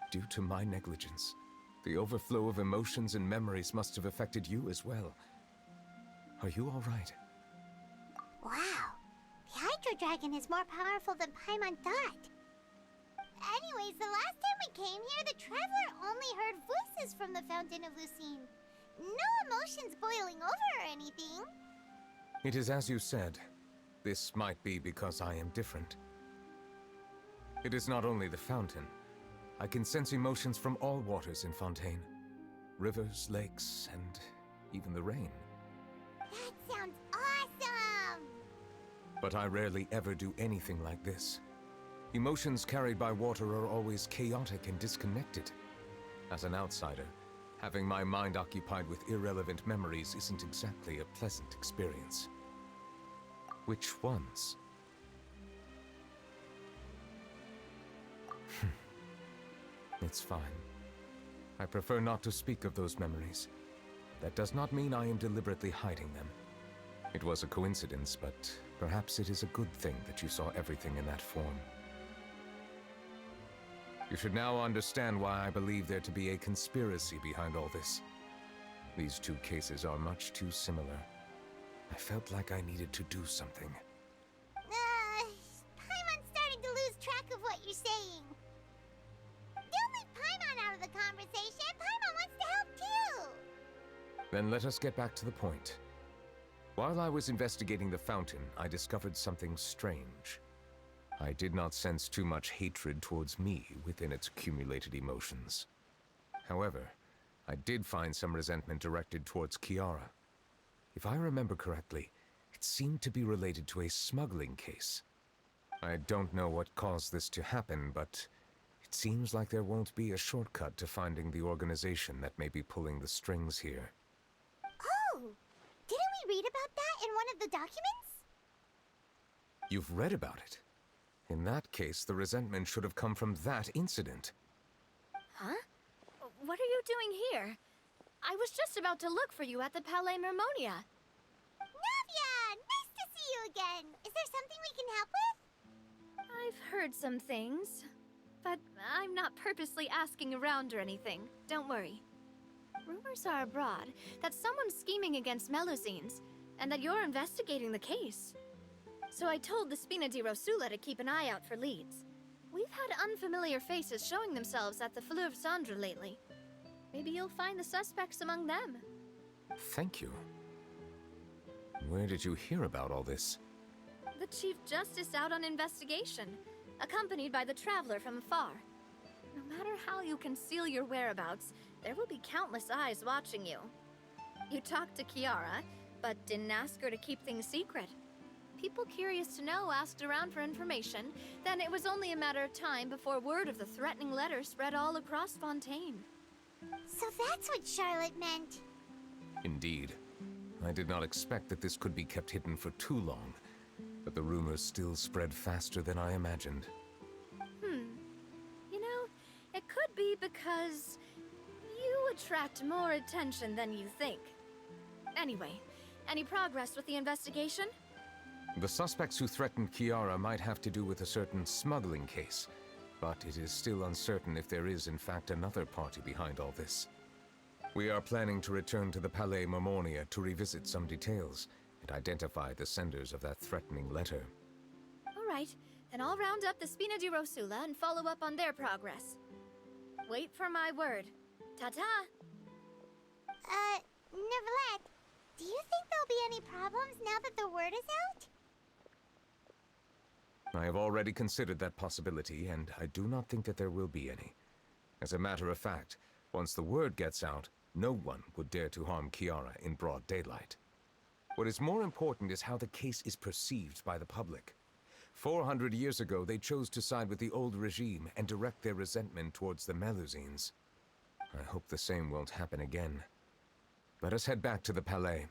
Due to my negligence, the overflow of emotions and memories must have affected you as well. Are you all right? Wow. The Hydro Dragon is more powerful than Paimon thought. Anyways, the last time we came here, the Traveler only heard voices from the Fountain of Lucine. No emotions boiling over or anything. It is as you said. This might be because I am different. It is not only the fountain. I can sense emotions from all waters in Fontaine. Rivers, lakes, and even the rain. That sounds awesome! But I rarely ever do anything like this. Emotions carried by water are always chaotic and disconnected. As an outsider, having my mind occupied with irrelevant memories isn't exactly a pleasant experience. Which ones? It's fine. I prefer not to speak of those memories. That does not mean I am deliberately hiding them. It was a coincidence, but perhaps it is a good thing that you saw everything in that form. You should now understand why I believe there to be a conspiracy behind all this. These two cases are much too similar. I felt like I needed to do something. Paimon's starting to lose track of what you're saying. Don't leave Paimon out of the conversation. Paimon wants to help too. Then let us get back to the point. While I was investigating the fountain, I discovered something strange. I did not sense too much hatred towards me within its accumulated emotions. However, I did find some resentment directed towards Kiara. If I remember correctly, it seemed to be related to a smuggling case. I don't know what caused this to happen, but it seems like there won't be a shortcut to finding the organization that may be pulling the strings here. Oh! Didn't we read about that in one of the documents? You've read about it? In that case, the resentment should have come from that incident. Huh? What are you doing here? I was just about to look for you at the Palais Mermonia. Navia! Nice to see you again! Is there something we can help with? I've heard some things, but I'm not purposely asking around or anything. Don't worry. Rumors are abroad that someone's scheming against Melusines, and that you're investigating the case. So I told the Spina di Rosula to keep an eye out for leads. We've had unfamiliar faces showing themselves at the Fleuve Cendre lately. Maybe you'll find the suspects among them. Thank you. Where did you hear about all this? The Chief Justice out on investigation, accompanied by the Traveler from afar. No matter how you conceal your whereabouts, there will be countless eyes watching you. You talked to Kiara, but didn't ask her to keep things secret. People curious to know asked around for information, then it was only a matter of time before word of the threatening letter spread all across Fontaine. So that's what Charlotte meant. Indeed. I did not expect that this could be kept hidden for too long, but the rumors still spread faster than I imagined. You know, it could be because you attract more attention than you think. Anyway, any progress with the investigation? The suspects who threatened Kiara might have to do with a certain smuggling case, but it is still uncertain if there is in fact another party behind all this. We are planning to return to the Palais Mermonia to revisit some details and identify the senders of that threatening letter. All right, then I'll round up the Spina di Rosula and follow up on their progress. Wait for my word. Ta-ta! Nevilette, do you think there'll be any problems now that the word is out? I have already considered that possibility, and I do not think that there will be any. As a matter of fact, once the word gets out, no one would dare to harm Kiara in broad daylight. What is more important is how the case is perceived by the public. 400 years ago, they chose to side with the old regime and direct their resentment towards the Melusines. I hope the same won't happen again. Let us head back to the Palais.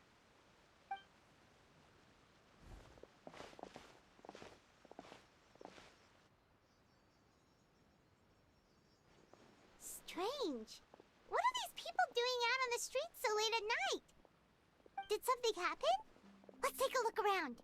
Strange. Did something happen? Let's take a look around.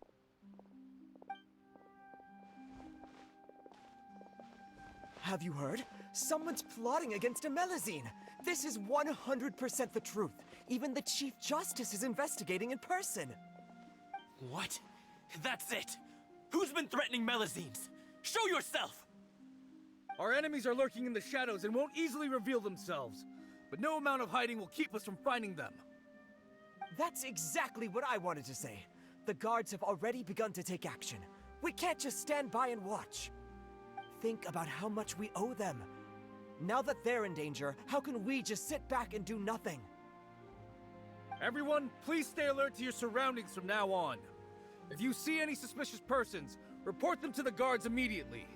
Have you heard? Someone's plotting against Amelazine. This is 100% the truth. Even the Chief Justice is investigating in person. What? That's it! Who's been threatening Melazines? Show yourself! Our enemies are lurking in the shadows and won't easily reveal themselves. But no amount of hiding will keep us from finding them. That's exactly what I wanted to say. The guards have already begun to take action. We can't just stand by and watch. Think about how much we owe them. Now that they're in danger, how can we just sit back and do nothing? Everyone, please stay alert to your surroundings from now on. If you see any suspicious persons, report them to the guards immediately.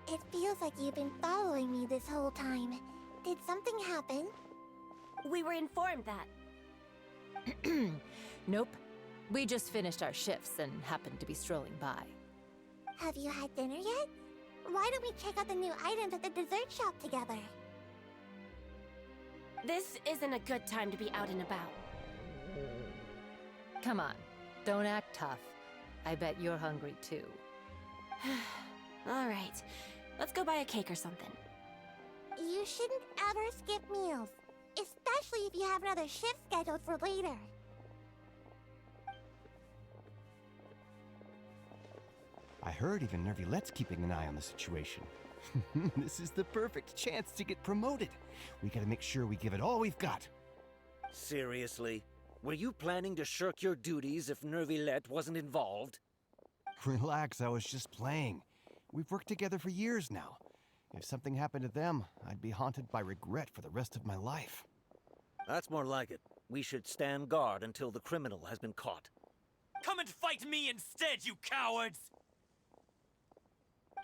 It feels like you've been following me this whole time. Did something happen? We were informed that. Nope. We just finished our shifts and happened to be strolling by. Have you had dinner yet? Why don't we check out the new items at the dessert shop together? This isn't a good time to be out and about. Come on, don't act tough. I bet you're hungry too. All right, let's go buy a cake or something. You shouldn't ever skip meals, especially if you have another shift scheduled for later. I heard even Nevilette's keeping an eye on the situation. This is the perfect chance to get promoted. We gotta make sure we give it all we've got. Seriously? Were you planning to shirk your duties if Nevilette wasn't involved? Relax, I was just playing. We've worked together for years now. If something happened to them, I'd be haunted by regret for the rest of my life. That's more like it. We should stand guard until the criminal has been caught. Come and fight me instead, you cowards!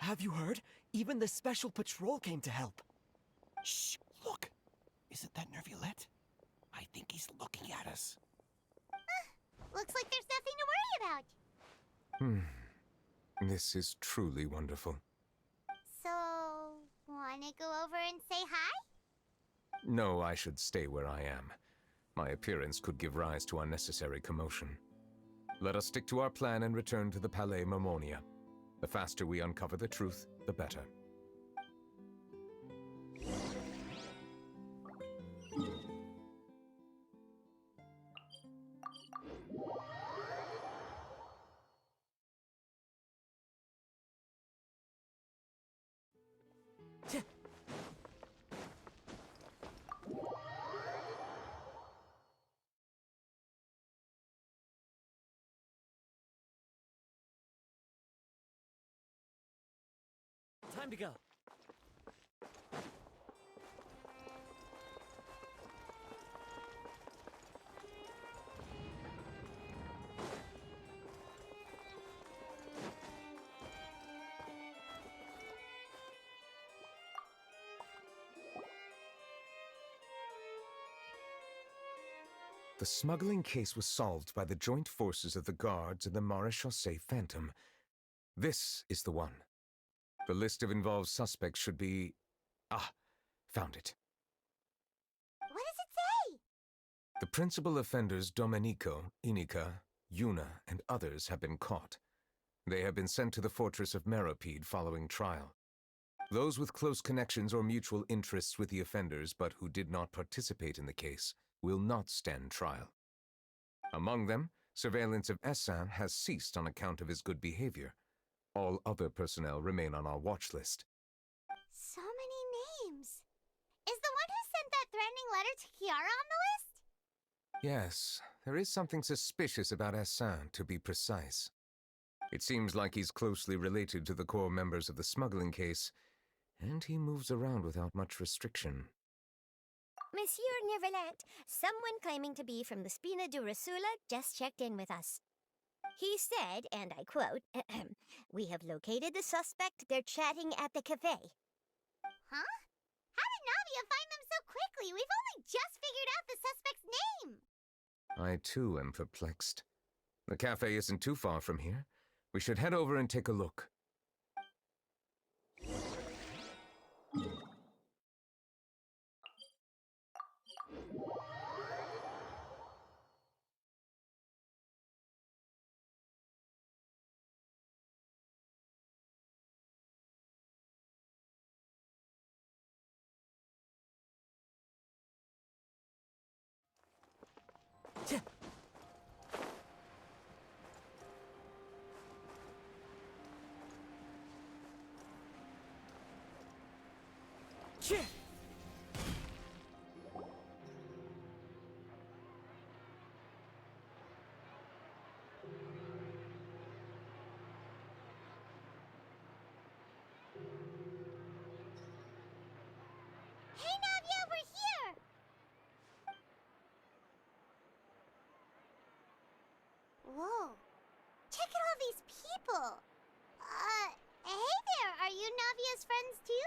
Have you heard? Even the Special Patrol came to help. Shh, look. Isn't that Nevilette? I think he's looking at us. Looks like there's nothing to worry about. This is truly wonderful. So, wanna go over and say hi? No, I should stay where I am. My appearance could give rise to unnecessary commotion. Let us stick to our plan and return to the Palais Mermonia. The faster we uncover the truth, the better. Time to go. The smuggling case was solved by the joint forces of the guards and the Maréchaussée Phantom. This is the one. The list of involved suspects should be... Ah, found it. What does it say? The principal offenders Domenico, Inica, Yuna, and others have been caught. They have been sent to the fortress of Meropide following trial. Those with close connections or mutual interests with the offenders but who did not participate in the case will not stand trial. Among them, surveillance of Essin has ceased on account of his good behavior. All other personnel remain on our watch list. So many names. Is the one who sent that threatening letter to Kiara on the list? Yes, there is something suspicious about Essin, to be precise. It seems like he's closely related to the core members of the smuggling case, and he moves around without much restriction. Monsieur Nevilette, someone claiming to be from the Spina Durasula just checked in with us. He said, and I quote, "We have located the suspect. They're chatting at the cafe." Huh? How did Navia find them so quickly? We've only just figured out the suspect's name. I too am perplexed. The cafe isn't too far from here. We should head over and take a look. Shit! Hey, Navia, we're here! Whoa. Check out all these people. Hey there, are you Navia's friends too?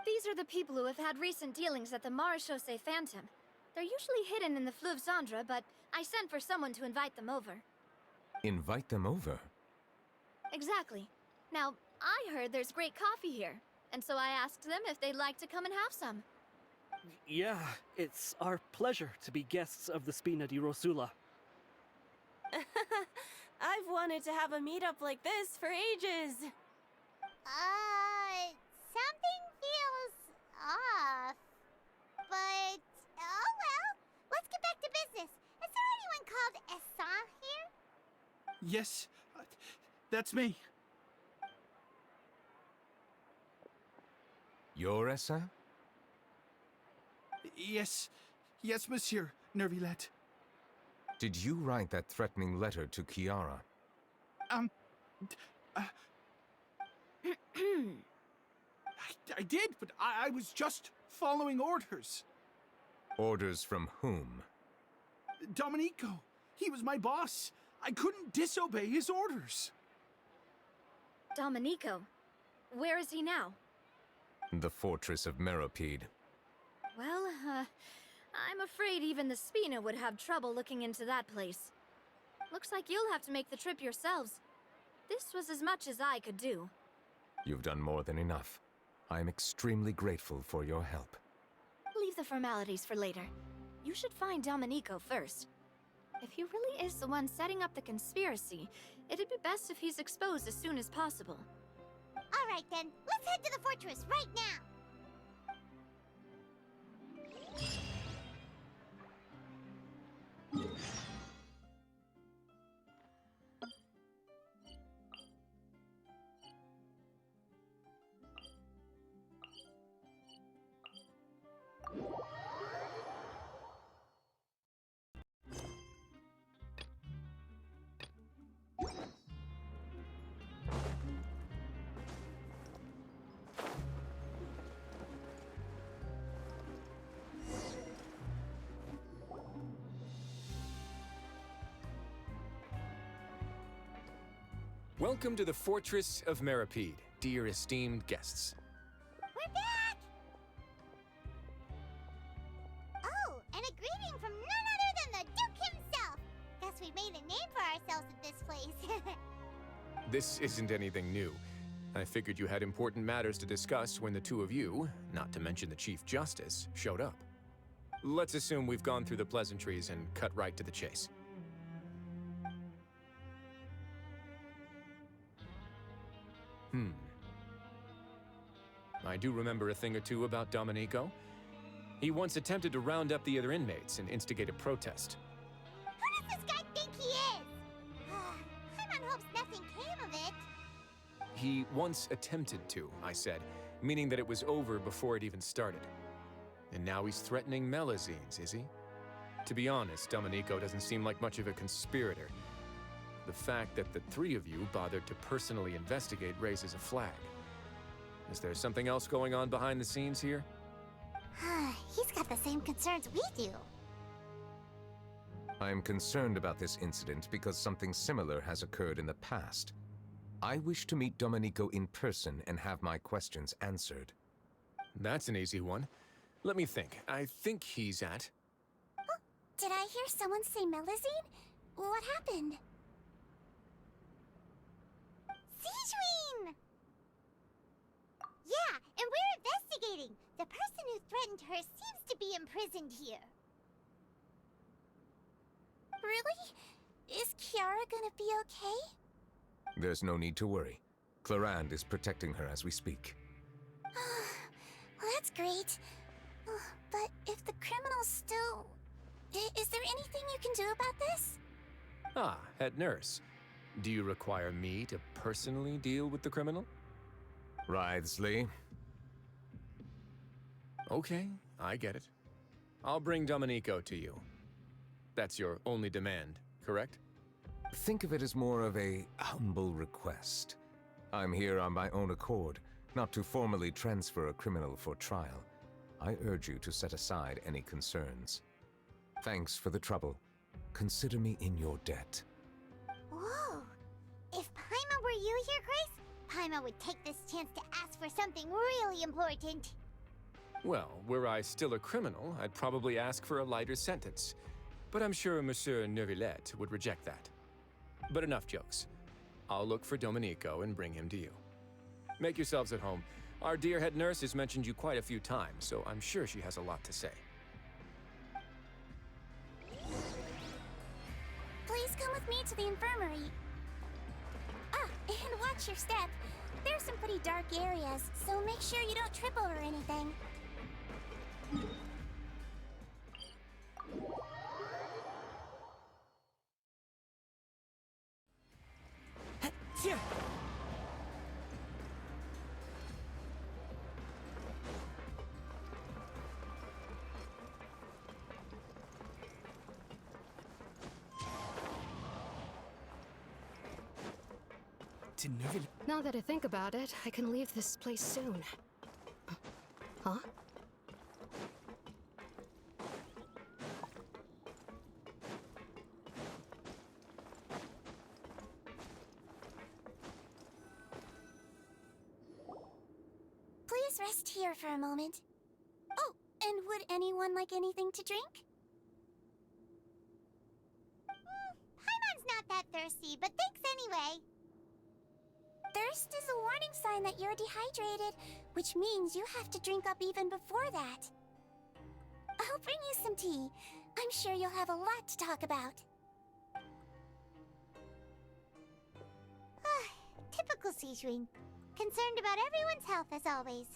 These are the people who have had recent dealings at the Marechaussee Phantom. They're usually hidden in the Fleuve Cendre, but I sent for someone to invite them over. Invite them over? Exactly. Now, I heard there's great coffee here, and so I asked them if they'd like to come and have some. Yeah, it's our pleasure to be guests of the Spina di Rosula. I've wanted to have a meetup like this for ages. Something feels off. But, oh well. Let's get back to business. Is there anyone called Essan here? Yes, that's me. You're Essa? Yes, monsieur, Nevilette. Did you write that threatening letter to Kiara? I did, but I was just following orders. Orders from whom? Domenico. He was my boss. I couldn't disobey his orders. Domenico. Where is he now? The fortress of Meropide. Well, I'm afraid even the Spina would have trouble looking into that place. Looks like you'll have to make the trip yourselves. This was as much as I could do. You've done more than enough. I am extremely grateful for your help. Leave the formalities for later. You should find Domenico first. If he really is the one setting up the conspiracy, it'd be best if he's exposed as soon as possible. All right then, let's head to the fortress right now. Welcome to the Fortress of Meropide, dear esteemed guests. We're back! Oh, and a greeting from none other than the Duke himself! Guess we made a name for ourselves at this place. This isn't anything new. I figured you had important matters to discuss when the two of you, not to mention the Chief Justice, showed up. Let's assume we've gone through the pleasantries and cut right to the chase. I do remember a thing or two about Domenico. He once attempted to round up the other inmates and instigate a protest. Who does this guy think he is? Paimon hopes nothing came of it. He once attempted to, I said, meaning that it was over before it even started. And now he's threatening Melazines, is he? To be honest, Domenico doesn't seem like much of a conspirator. The fact that the three of you bothered to personally investigate raises a flag. Is there something else going on behind the scenes here? He's got the same concerns we do. I am concerned about this incident because something similar has occurred in the past. I wish to meet Domenico in person and have my questions answered. That's an easy one. Let me think. I think he's at... Oh, did I hear someone say Melazine? What happened? Sijuin! Yeah, and we're investigating. The person who threatened her seems to be imprisoned here. Really? Is Kiara gonna be okay? There's no need to worry. Clarande is protecting her as we speak. Well, that's great. But if the criminal's still... Is there anything you can do about this? Ah, head nurse. Do you require me to personally deal with the criminal? Wriothesley. Okay, I get it. I'll bring Domenico to you. That's your only demand, correct? Think of it as more of a humble request. I'm here on my own accord, not to formally transfer a criminal for trial. I urge you to set aside any concerns. Thanks for the trouble. Consider me in your debt. Whoa! If Paimon were you here, Grace, Paimon would take this chance to ask for something really important. Well, were I still a criminal, I'd probably ask for a lighter sentence. But I'm sure Monsieur Nevilette would reject that. But enough jokes. I'll look for Domenico and bring him to you. Make yourselves at home. Our dear head nurse has mentioned you quite a few times, so I'm sure she has a lot to say. Please come with me to the infirmary. Ah, and watch your step. There's some pretty dark areas, so make sure you don't trip over anything. Here! To Neville. Now that I think about it, I can leave this place soon. Huh? Please rest here for a moment. Oh, and would anyone like anything to drink? Paimon's not that thirsty, but thanks anyway. Thirst is a warning sign that you're dehydrated, which means you have to drink up even before that. I'll bring you some tea. I'm sure you'll have a lot to talk about. Typical Sejuin. Concerned about everyone's health as always.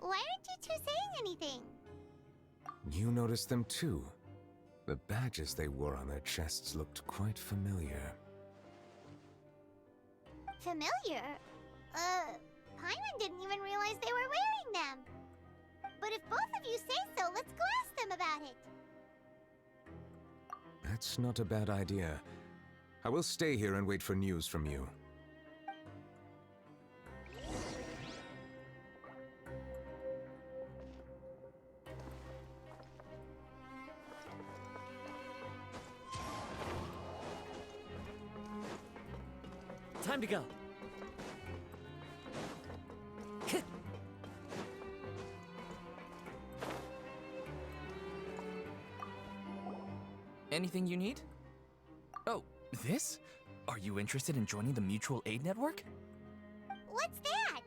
Why aren't you two saying anything? You noticed them too. The badges they wore on their chests looked quite familiar. Familiar? Paimon didn't even realize they were wearing them. But if both of you say so, let's go ask them about it. That's not a bad idea. I will stay here and wait for news from you. Time to go. Anything you need? Oh, this? Are you interested in joining the Mutual Aid Network? What's that?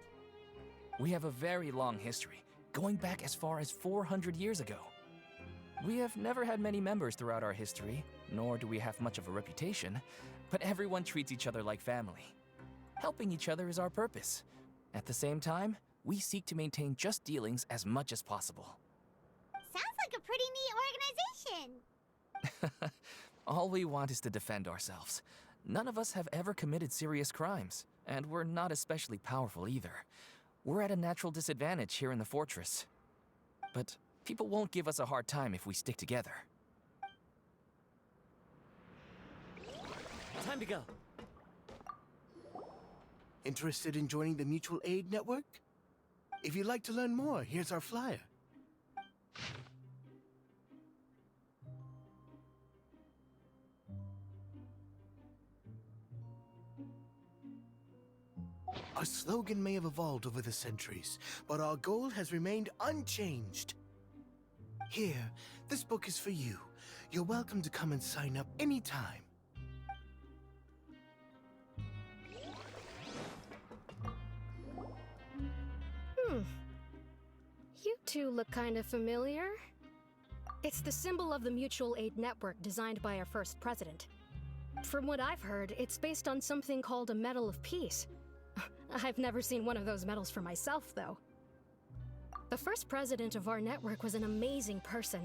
We have a very long history, going back as far as 400 years ago. We have never had many members throughout our history, nor do we have much of a reputation, but everyone treats each other like family. Helping each other is our purpose. At the same time, we seek to maintain just dealings as much as possible. Sounds like a pretty neat organization. All we want is to defend ourselves. None of us have ever committed serious crimes, and we're not especially powerful either. We're at a natural disadvantage here in the fortress. But people won't give us a hard time if we stick together. Time to go. Interested in joining the Mutual Aid Network? If you'd like to learn more, here's our flyer. Our slogan may have evolved over the centuries, but our goal has remained unchanged. Here, this book is for you. You're welcome to come and sign up anytime. You two look kind of familiar. It's the symbol of the Mutual Aid Network designed by our first president. From what I've heard, it's based on something called a Medal of Peace. I've never seen one of those medals for myself, though. The first president of our network was an amazing person.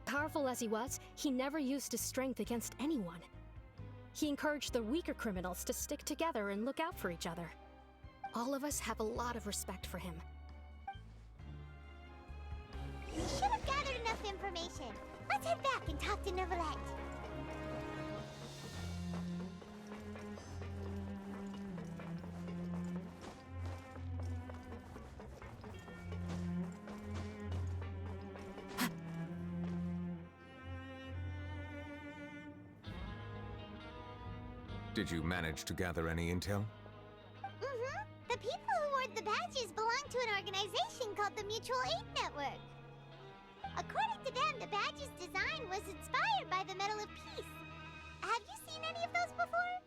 Powerful as he was, he never used his strength against anyone. He encouraged the weaker criminals to stick together and look out for each other. All of us have a lot of respect for him. enough information. Let's head back and talk to Nevilette. Did you manage to gather any intel? Mm-hmm. The people who wore the badges belong to an organization called the Mutual Aid Network. According to them, the badge's design was inspired by the Medal of Peace. Have you seen any of those before?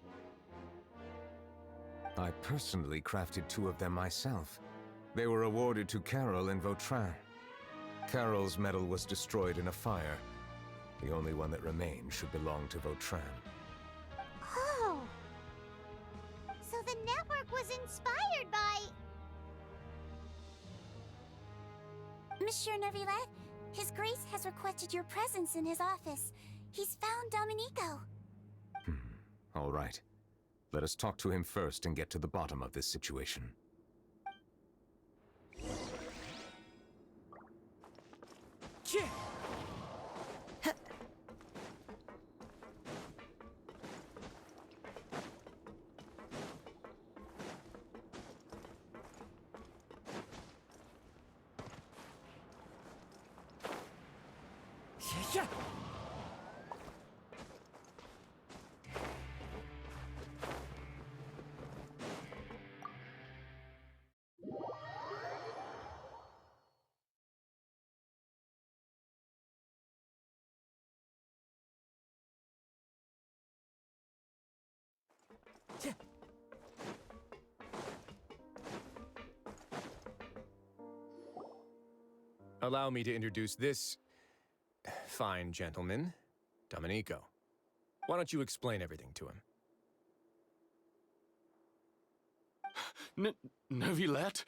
I personally crafted 2 of them myself. They were awarded to Carol and Vautrin. Carol's medal was destroyed in a fire. The only one that remained should belong to Vautrin. Oh. So the network was inspired by... Monsieur Nevilette, His Grace has requested your presence in his office. He's found Domenico. All right. Let us talk to him first and get to the bottom of this situation. Allow me to introduce this fine gentleman, Domenico. Why don't you explain everything to him? Nevilette?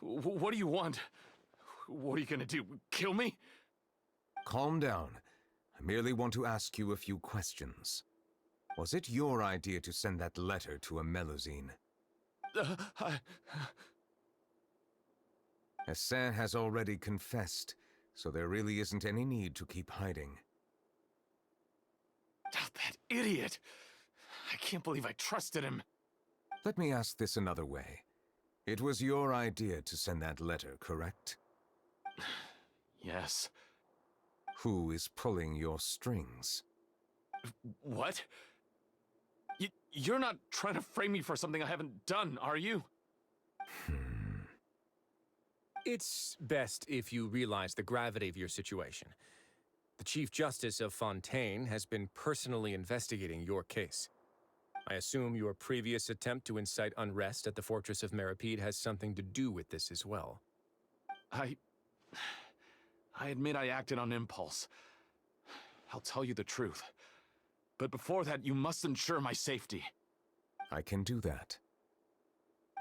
What do you want? What are you gonna do? Kill me? Calm down. I merely want to ask you a few questions. Was it your idea to send that letter to a Melusine? Hassan has already confessed, so there really isn't any need to keep hiding. That idiot! I can't believe I trusted him. Let me ask this another way. It was your idea to send that letter, correct? Yes. Who is pulling your strings? What? You're not trying to frame me for something I haven't done, are you? It's best if you realize the gravity of your situation. The Chief Justice of Fontaine has been personally investigating your case. I assume your previous attempt to incite unrest at the Fortress of Meripede has something to do with this as well. I admit I acted on impulse. I'll tell you the truth. But before that, you must ensure my safety. I can do that.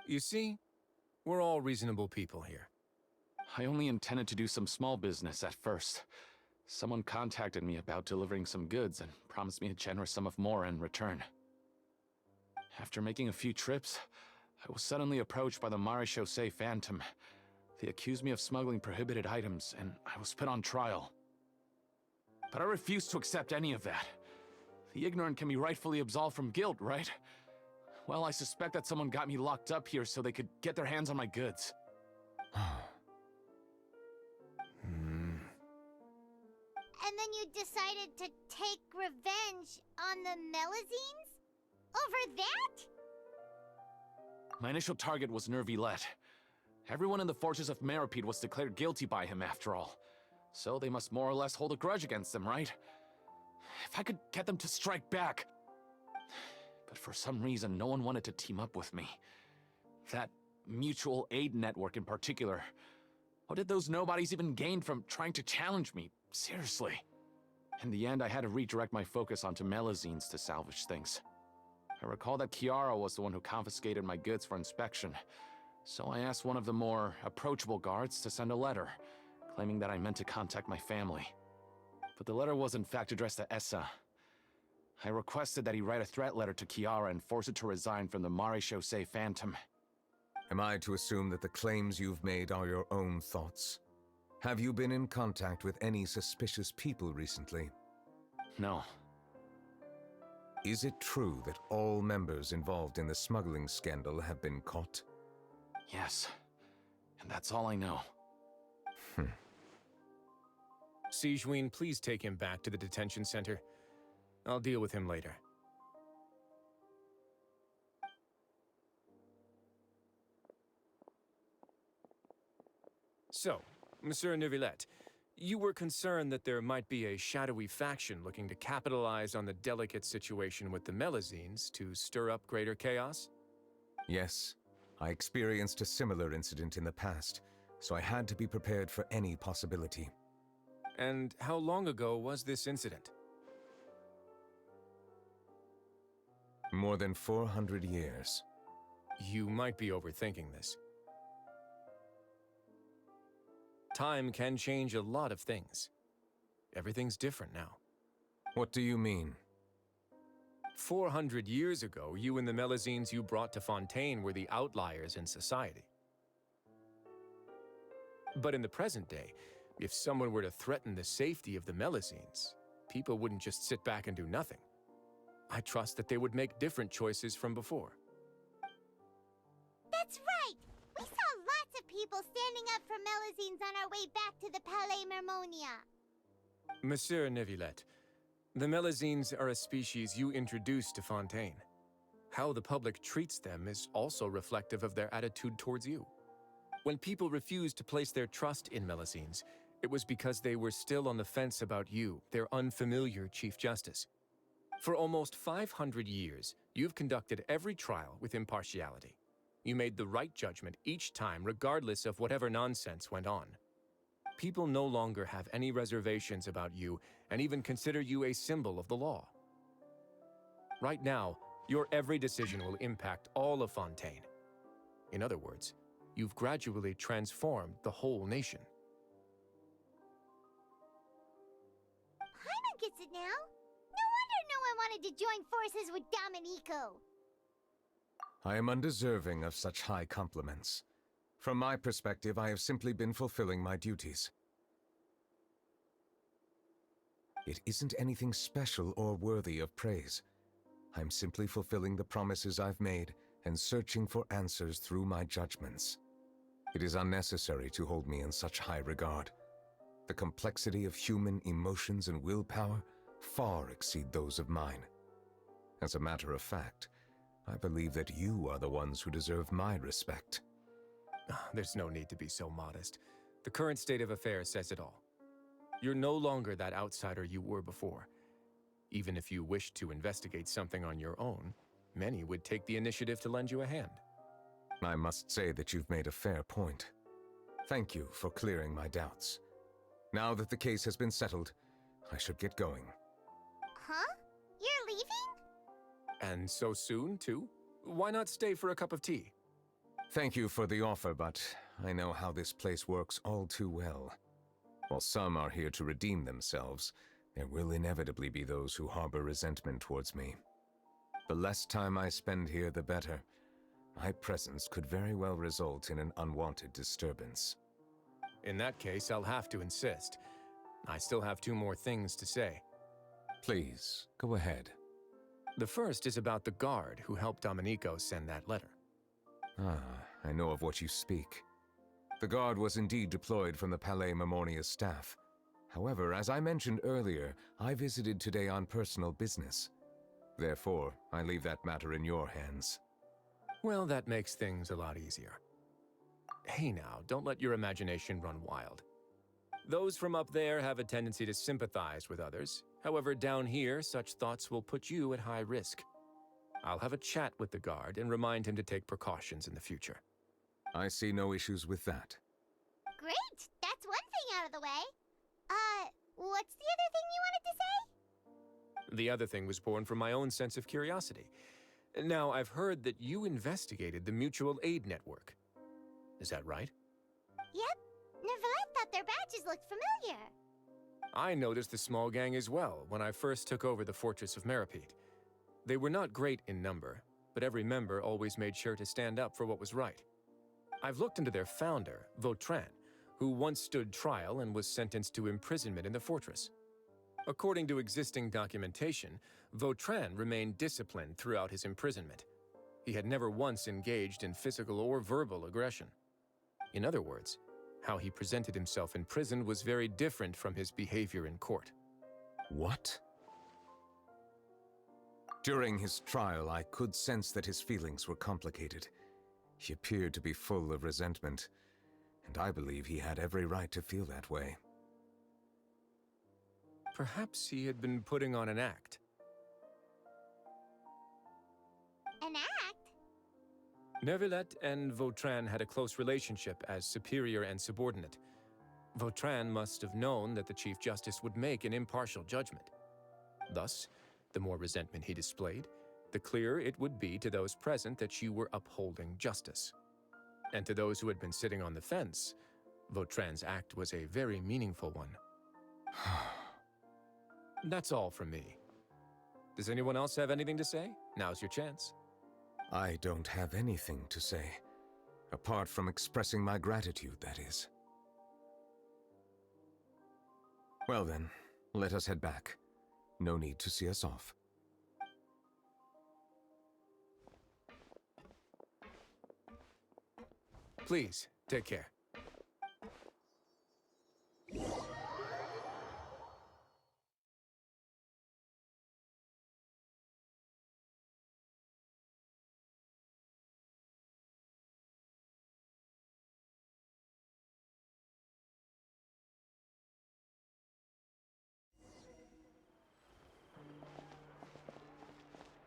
You see, we're all reasonable people here. I only intended to do some small business at first. Someone contacted me about delivering some goods and promised me a generous sum of more in return. After making a few trips, I was suddenly approached by the Marechaussee Phantom. They accused me of smuggling prohibited items, and I was put on trial. But I refused to accept any of that. The ignorant can be rightfully absolved from guilt, right? Well, I suspect that someone got me locked up here so they could get their hands on my goods. And then you decided to take revenge on the Melusines? Over that? My initial target was Nevilette. Everyone in the Fortress of Meripede was declared guilty by him after all. So they must more or less hold a grudge against him, right? If I could get them to strike back. But for some reason, no one wanted to team up with me. That mutual aid network in particular. What did those nobodies even gain from trying to challenge me? Seriously. In the end, I had to redirect my focus onto Melusines to salvage things. I recall that Chiara was the one who confiscated my goods for inspection, so I asked one of the more approachable guards to send a letter, claiming that I meant to contact my family. But the letter was in fact addressed to Essa. I requested that he write a threat letter to Chiara and force her to resign from the Marechaussee Phantom. Am I to assume that the claims you've made are your own thoughts? Have you been in contact with any suspicious people recently? No. Is it true that all members involved in the smuggling scandal have been caught? Yes. And that's all I know. Sijween, please take him back to the detention center. I'll deal with him later. So, Monsieur Nevilette, you were concerned that there might be a shadowy faction looking to capitalize on the delicate situation with the Melazines to stir up greater chaos? Yes. I experienced a similar incident in the past, so I had to be prepared for any possibility. And how long ago was this incident? More than 400 years. You might be overthinking this. Time can change a lot of things. Everything's different now. What do you mean? 400 years ago, you and the Melazines you brought to Fontaine were the outliers in society. But in the present day, if someone were to threaten the safety of the Melazines, people wouldn't just sit back and do nothing. I trust that they would make different choices from before. That's right! We saw lots of people standing up for Melazines on our way back to the Palais Mermonia. Monsieur Nevilette, the Melazines are a species you introduced to Fontaine. How the public treats them is also reflective of their attitude towards you. When people refused to place their trust in Melazines, it was because they were still on the fence about you, their unfamiliar Chief Justice. For almost 500 years, you've conducted every trial with impartiality. You made the right judgment each time, regardless of whatever nonsense went on. People no longer have any reservations about you and even consider you a symbol of the law. Right now, your every decision will impact all of Fontaine. In other words, you've gradually transformed the whole nation. Paimon gets it now. No wonder no one wanted to join forces with Domenico. I am undeserving of such high compliments. From my perspective, I have simply been fulfilling my duties. It isn't anything special or worthy of praise. I'm simply fulfilling the promises I've made and searching for answers through my judgments. It is unnecessary to hold me in such high regard. The complexity of human emotions and willpower far exceed those of mine. As a matter of fact, I believe that you are the ones who deserve my respect. There's no need to be so modest. The current state of affairs says it all. You're no longer that outsider you were before. Even if you wished to investigate something on your own, many would take the initiative to lend you a hand. I must say that you've made a fair point. Thank you for clearing my doubts. Now that the case has been settled, I should get going. Huh? You're leaving? And so soon, too? Why not stay for a cup of tea? Thank you for the offer, but I know how this place works all too well. While some are here to redeem themselves, there will inevitably be those who harbor resentment towards me. The less time I spend here, the better. My presence could very well result in an unwanted disturbance. In that case, I'll have to insist. I still have 2 more things to say. Please, go ahead. The first is about the guard who helped Domenico send that letter. I know of what you speak. The guard was indeed deployed from the Palais Mermonia's staff. However, as I mentioned earlier, I visited today on personal business. Therefore, I leave that matter in your hands. Well, that makes things a lot easier. Hey now, don't let your imagination run wild. Those from up there have a tendency to sympathize with others. However, down here, such thoughts will put you at high risk. I'll have a chat with the guard and remind him to take precautions in the future. I see no issues with that. Great! That's one thing out of the way. What's the other thing you wanted to say? The other thing was born from my own sense of curiosity. Now, I've heard that you investigated the mutual aid network. Is that right? Yep. Nevilette thought their badges looked familiar. I noticed the small gang as well when I first took over the Fortress of Meripede. They were not great in number, but every member always made sure to stand up for what was right. I've looked into their founder, Vautrin, who once stood trial and was sentenced to imprisonment in the fortress. According to existing documentation, Vautrin remained disciplined throughout his imprisonment. He had never once engaged in physical or verbal aggression. In other words, how he presented himself in prison was very different from his behavior in court. What? During his trial, I could sense that his feelings were complicated. He appeared to be full of resentment, and I believe he had every right to feel that way. Perhaps he had been putting on an act. An act? Nevilette and Vautrin had a close relationship as superior and subordinate. Vautrin must have known that the Chief Justice would make an impartial judgment. Thus, the more resentment he displayed, the clearer it would be to those present that you were upholding justice. And to those who had been sitting on the fence, Vautrin's act was a very meaningful one. That's all from me. Does anyone else have anything to say? Now's your chance. I don't have anything to say, apart from expressing my gratitude, that is. Well then, let us head back. No need to see us off. Please, take care.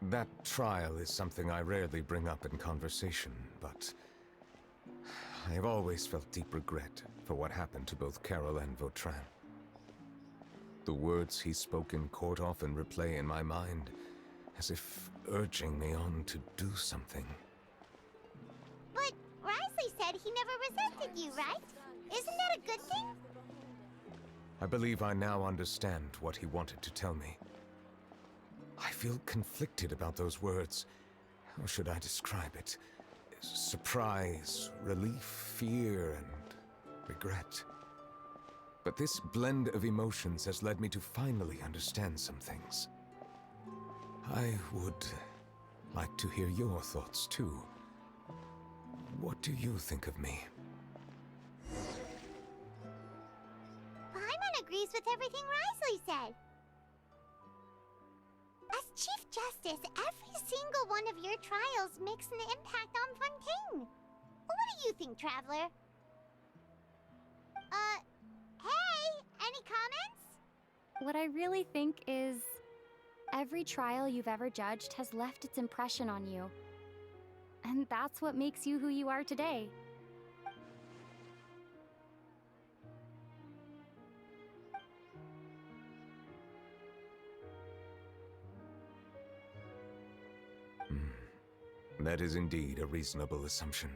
That trial is something I rarely bring up in conversation, but I have always felt deep regret for what happened to both Carol and Vautrin. The words he spoke in court often replay in my mind, as if urging me on to do something. But Risley said he never resented you, right? Isn't that a good thing? I believe I now understand what he wanted to tell me. I feel conflicted about those words. How should I describe it? Surprise, relief, fear, and regret. But this blend of emotions has led me to finally understand some things. I would like to hear your thoughts, too. What do you think of me? Paimon agrees with everything Risley said. As Chief Justice, every single one of your trials makes an impact on Fontaine. What do you think, Traveler? Hey, any comments? What I really think is, every trial you've ever judged has left its impression on you. And that's what makes you who you are today. That is indeed a reasonable assumption.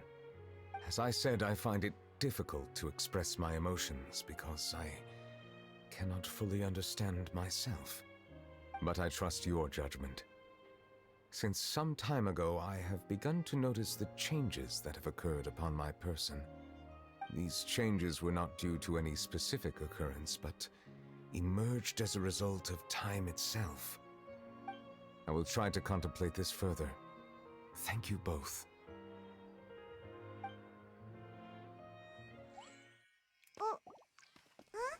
As I said, I find it difficult to express my emotions because I cannot fully understand myself. But I trust your judgment. Since some time ago, I have begun to notice the changes that have occurred upon my person. These changes were not due to any specific occurrence, but emerged as a result of time itself. I will try to contemplate this further. Thank you both. Oh, huh?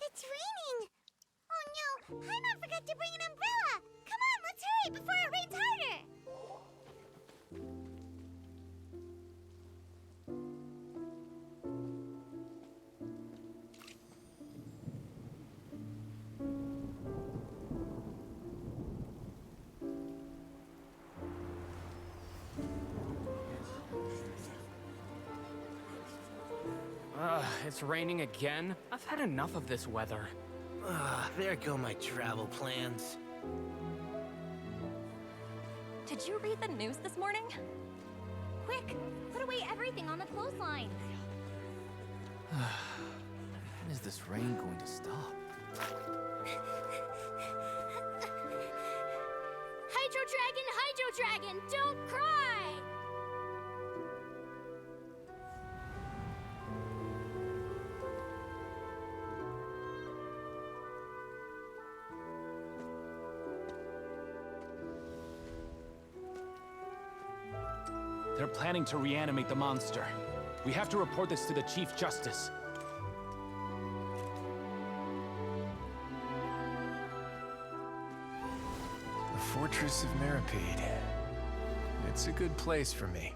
It's raining! Oh no, Paimon forgot to bring an umbrella! Come on, let's hurry before it rains harder! It's raining again? I've had enough of this weather. There go my travel plans. Did you read the news this morning? Quick, put away everything on the clothesline. When is this rain going to stop? Hydro Dragon, don't cry! They're planning to reanimate the monster. We have to report this to the Chief Justice. The Fortress of Meripede. It's a good place for me.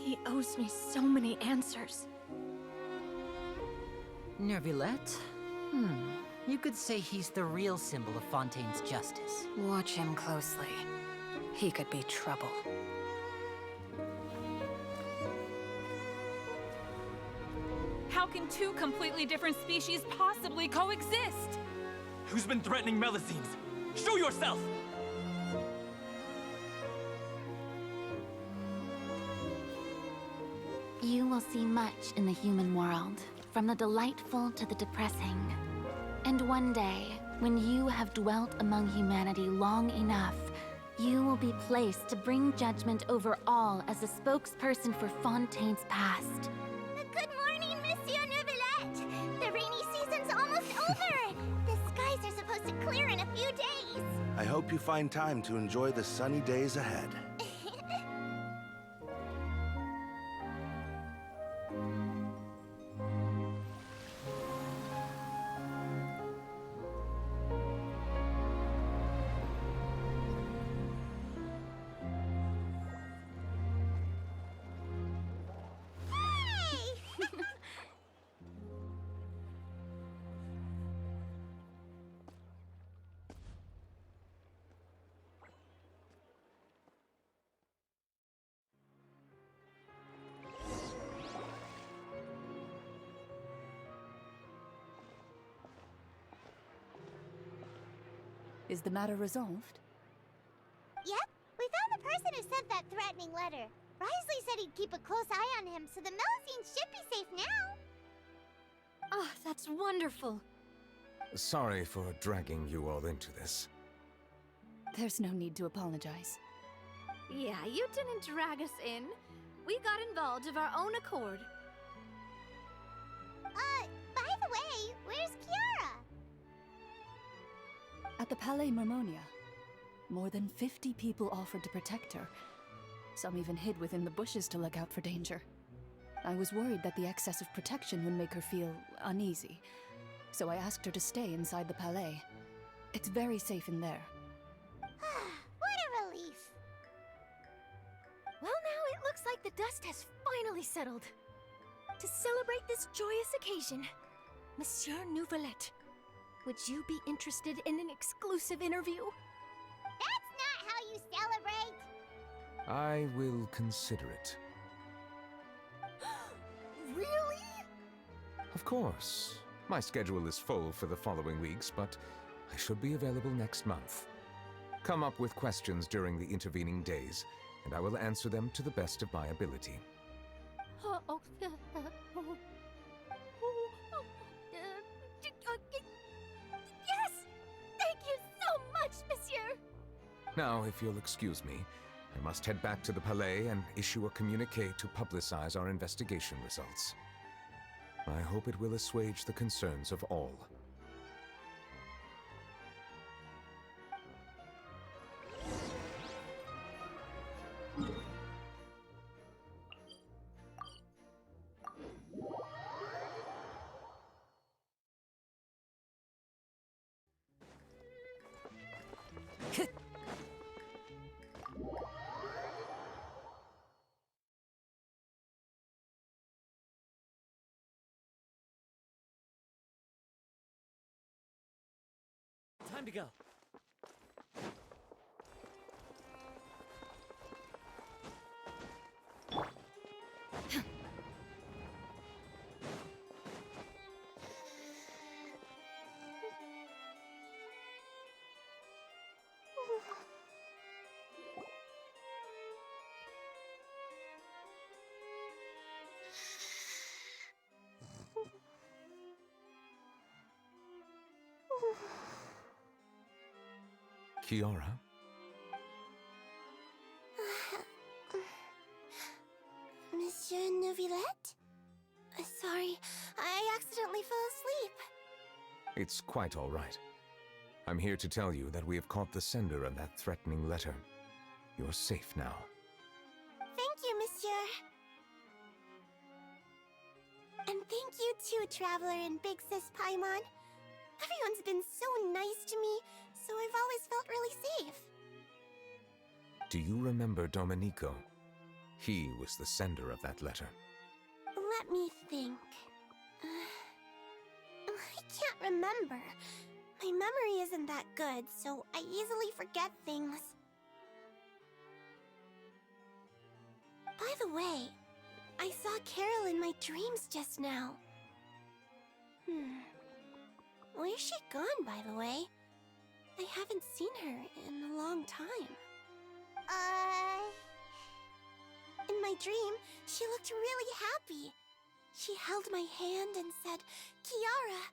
He owes me so many answers. Nevilette? You could say he's the real symbol of Fontaine's justice. Watch him closely. He could be trouble. How can two completely different species possibly coexist? Who's been threatening Melusines? Show yourself! You will see much in the human world, from the delightful to the depressing. And one day, when you have dwelt among humanity long enough, you will be placed to bring judgment over all as a spokesperson for Fontaine's past. Good morning, Monsieur Nevilette! The rainy season's almost over! The skies are supposed to clear in a few days! I hope you find time to enjoy the sunny days ahead. Is the matter resolved? Yep, we found the person who sent that threatening letter. Risley said he'd keep a close eye on him, so the Melusines should be safe now. Oh, that's wonderful. Sorry for dragging you all into this. There's no need to apologize. Yeah, you didn't drag us in. We got involved of our own accord. By the way, where's Kiara? At the Palais Mermonia, more than 50 people offered to protect her. Some even hid within the bushes to look out for danger. I was worried that the excess of protection would make her feel uneasy, so I asked her to stay inside the Palais. It's very safe in there. What a relief. Well, now it looks like the dust has finally settled. To celebrate this joyous occasion, Monsieur Nevilette, would you be interested in an exclusive interview? That's not how you celebrate! I will consider it. Really? Of course. My schedule is full for the following weeks, but I should be available next month. Come up with questions during the intervening days, and I will answer them to the best of my ability. Yes! Thank you so much, Monsieur! Now, if you'll excuse me, I must head back to the Palais and issue a communiqué to publicize our investigation results. I hope it will assuage the concerns of all. Time to go. Kiara? Monsieur Nevilette? accidentally fell asleep. It's quite all right. I'm here to tell you that we have caught the sender of that threatening letter. You're safe now. Thank you, Monsieur. And thank you too, Traveler and Big Sis Paimon. Everyone's been so nice to me, so I've always felt really safe. Do you remember Domenico? He was the sender of that letter. Let me think. I can't remember. My memory isn't that good, so I easily forget things. By the way, I saw Carol in my dreams just now. Where's she gone, by the way? I haven't seen her in a long time. In my dream, she looked really happy. She held my hand and said, "Kiara,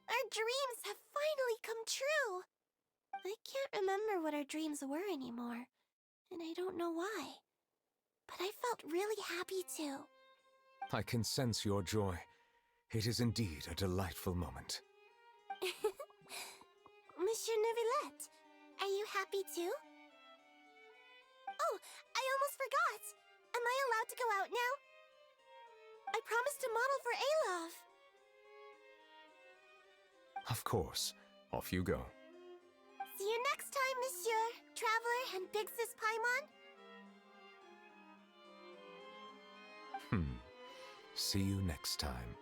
our dreams have finally come true." I can't remember what our dreams were anymore, and I don't know why. But I felt really happy too. I can sense your joy. It is indeed a delightful moment. Monsieur Nevilette, are you happy too? Oh, I almost forgot! Am I allowed to go out now? I promised to model for Alov. Of course. Off you go. See you next time, Monsieur, Traveler, and Big Sis Paimon. See you next time.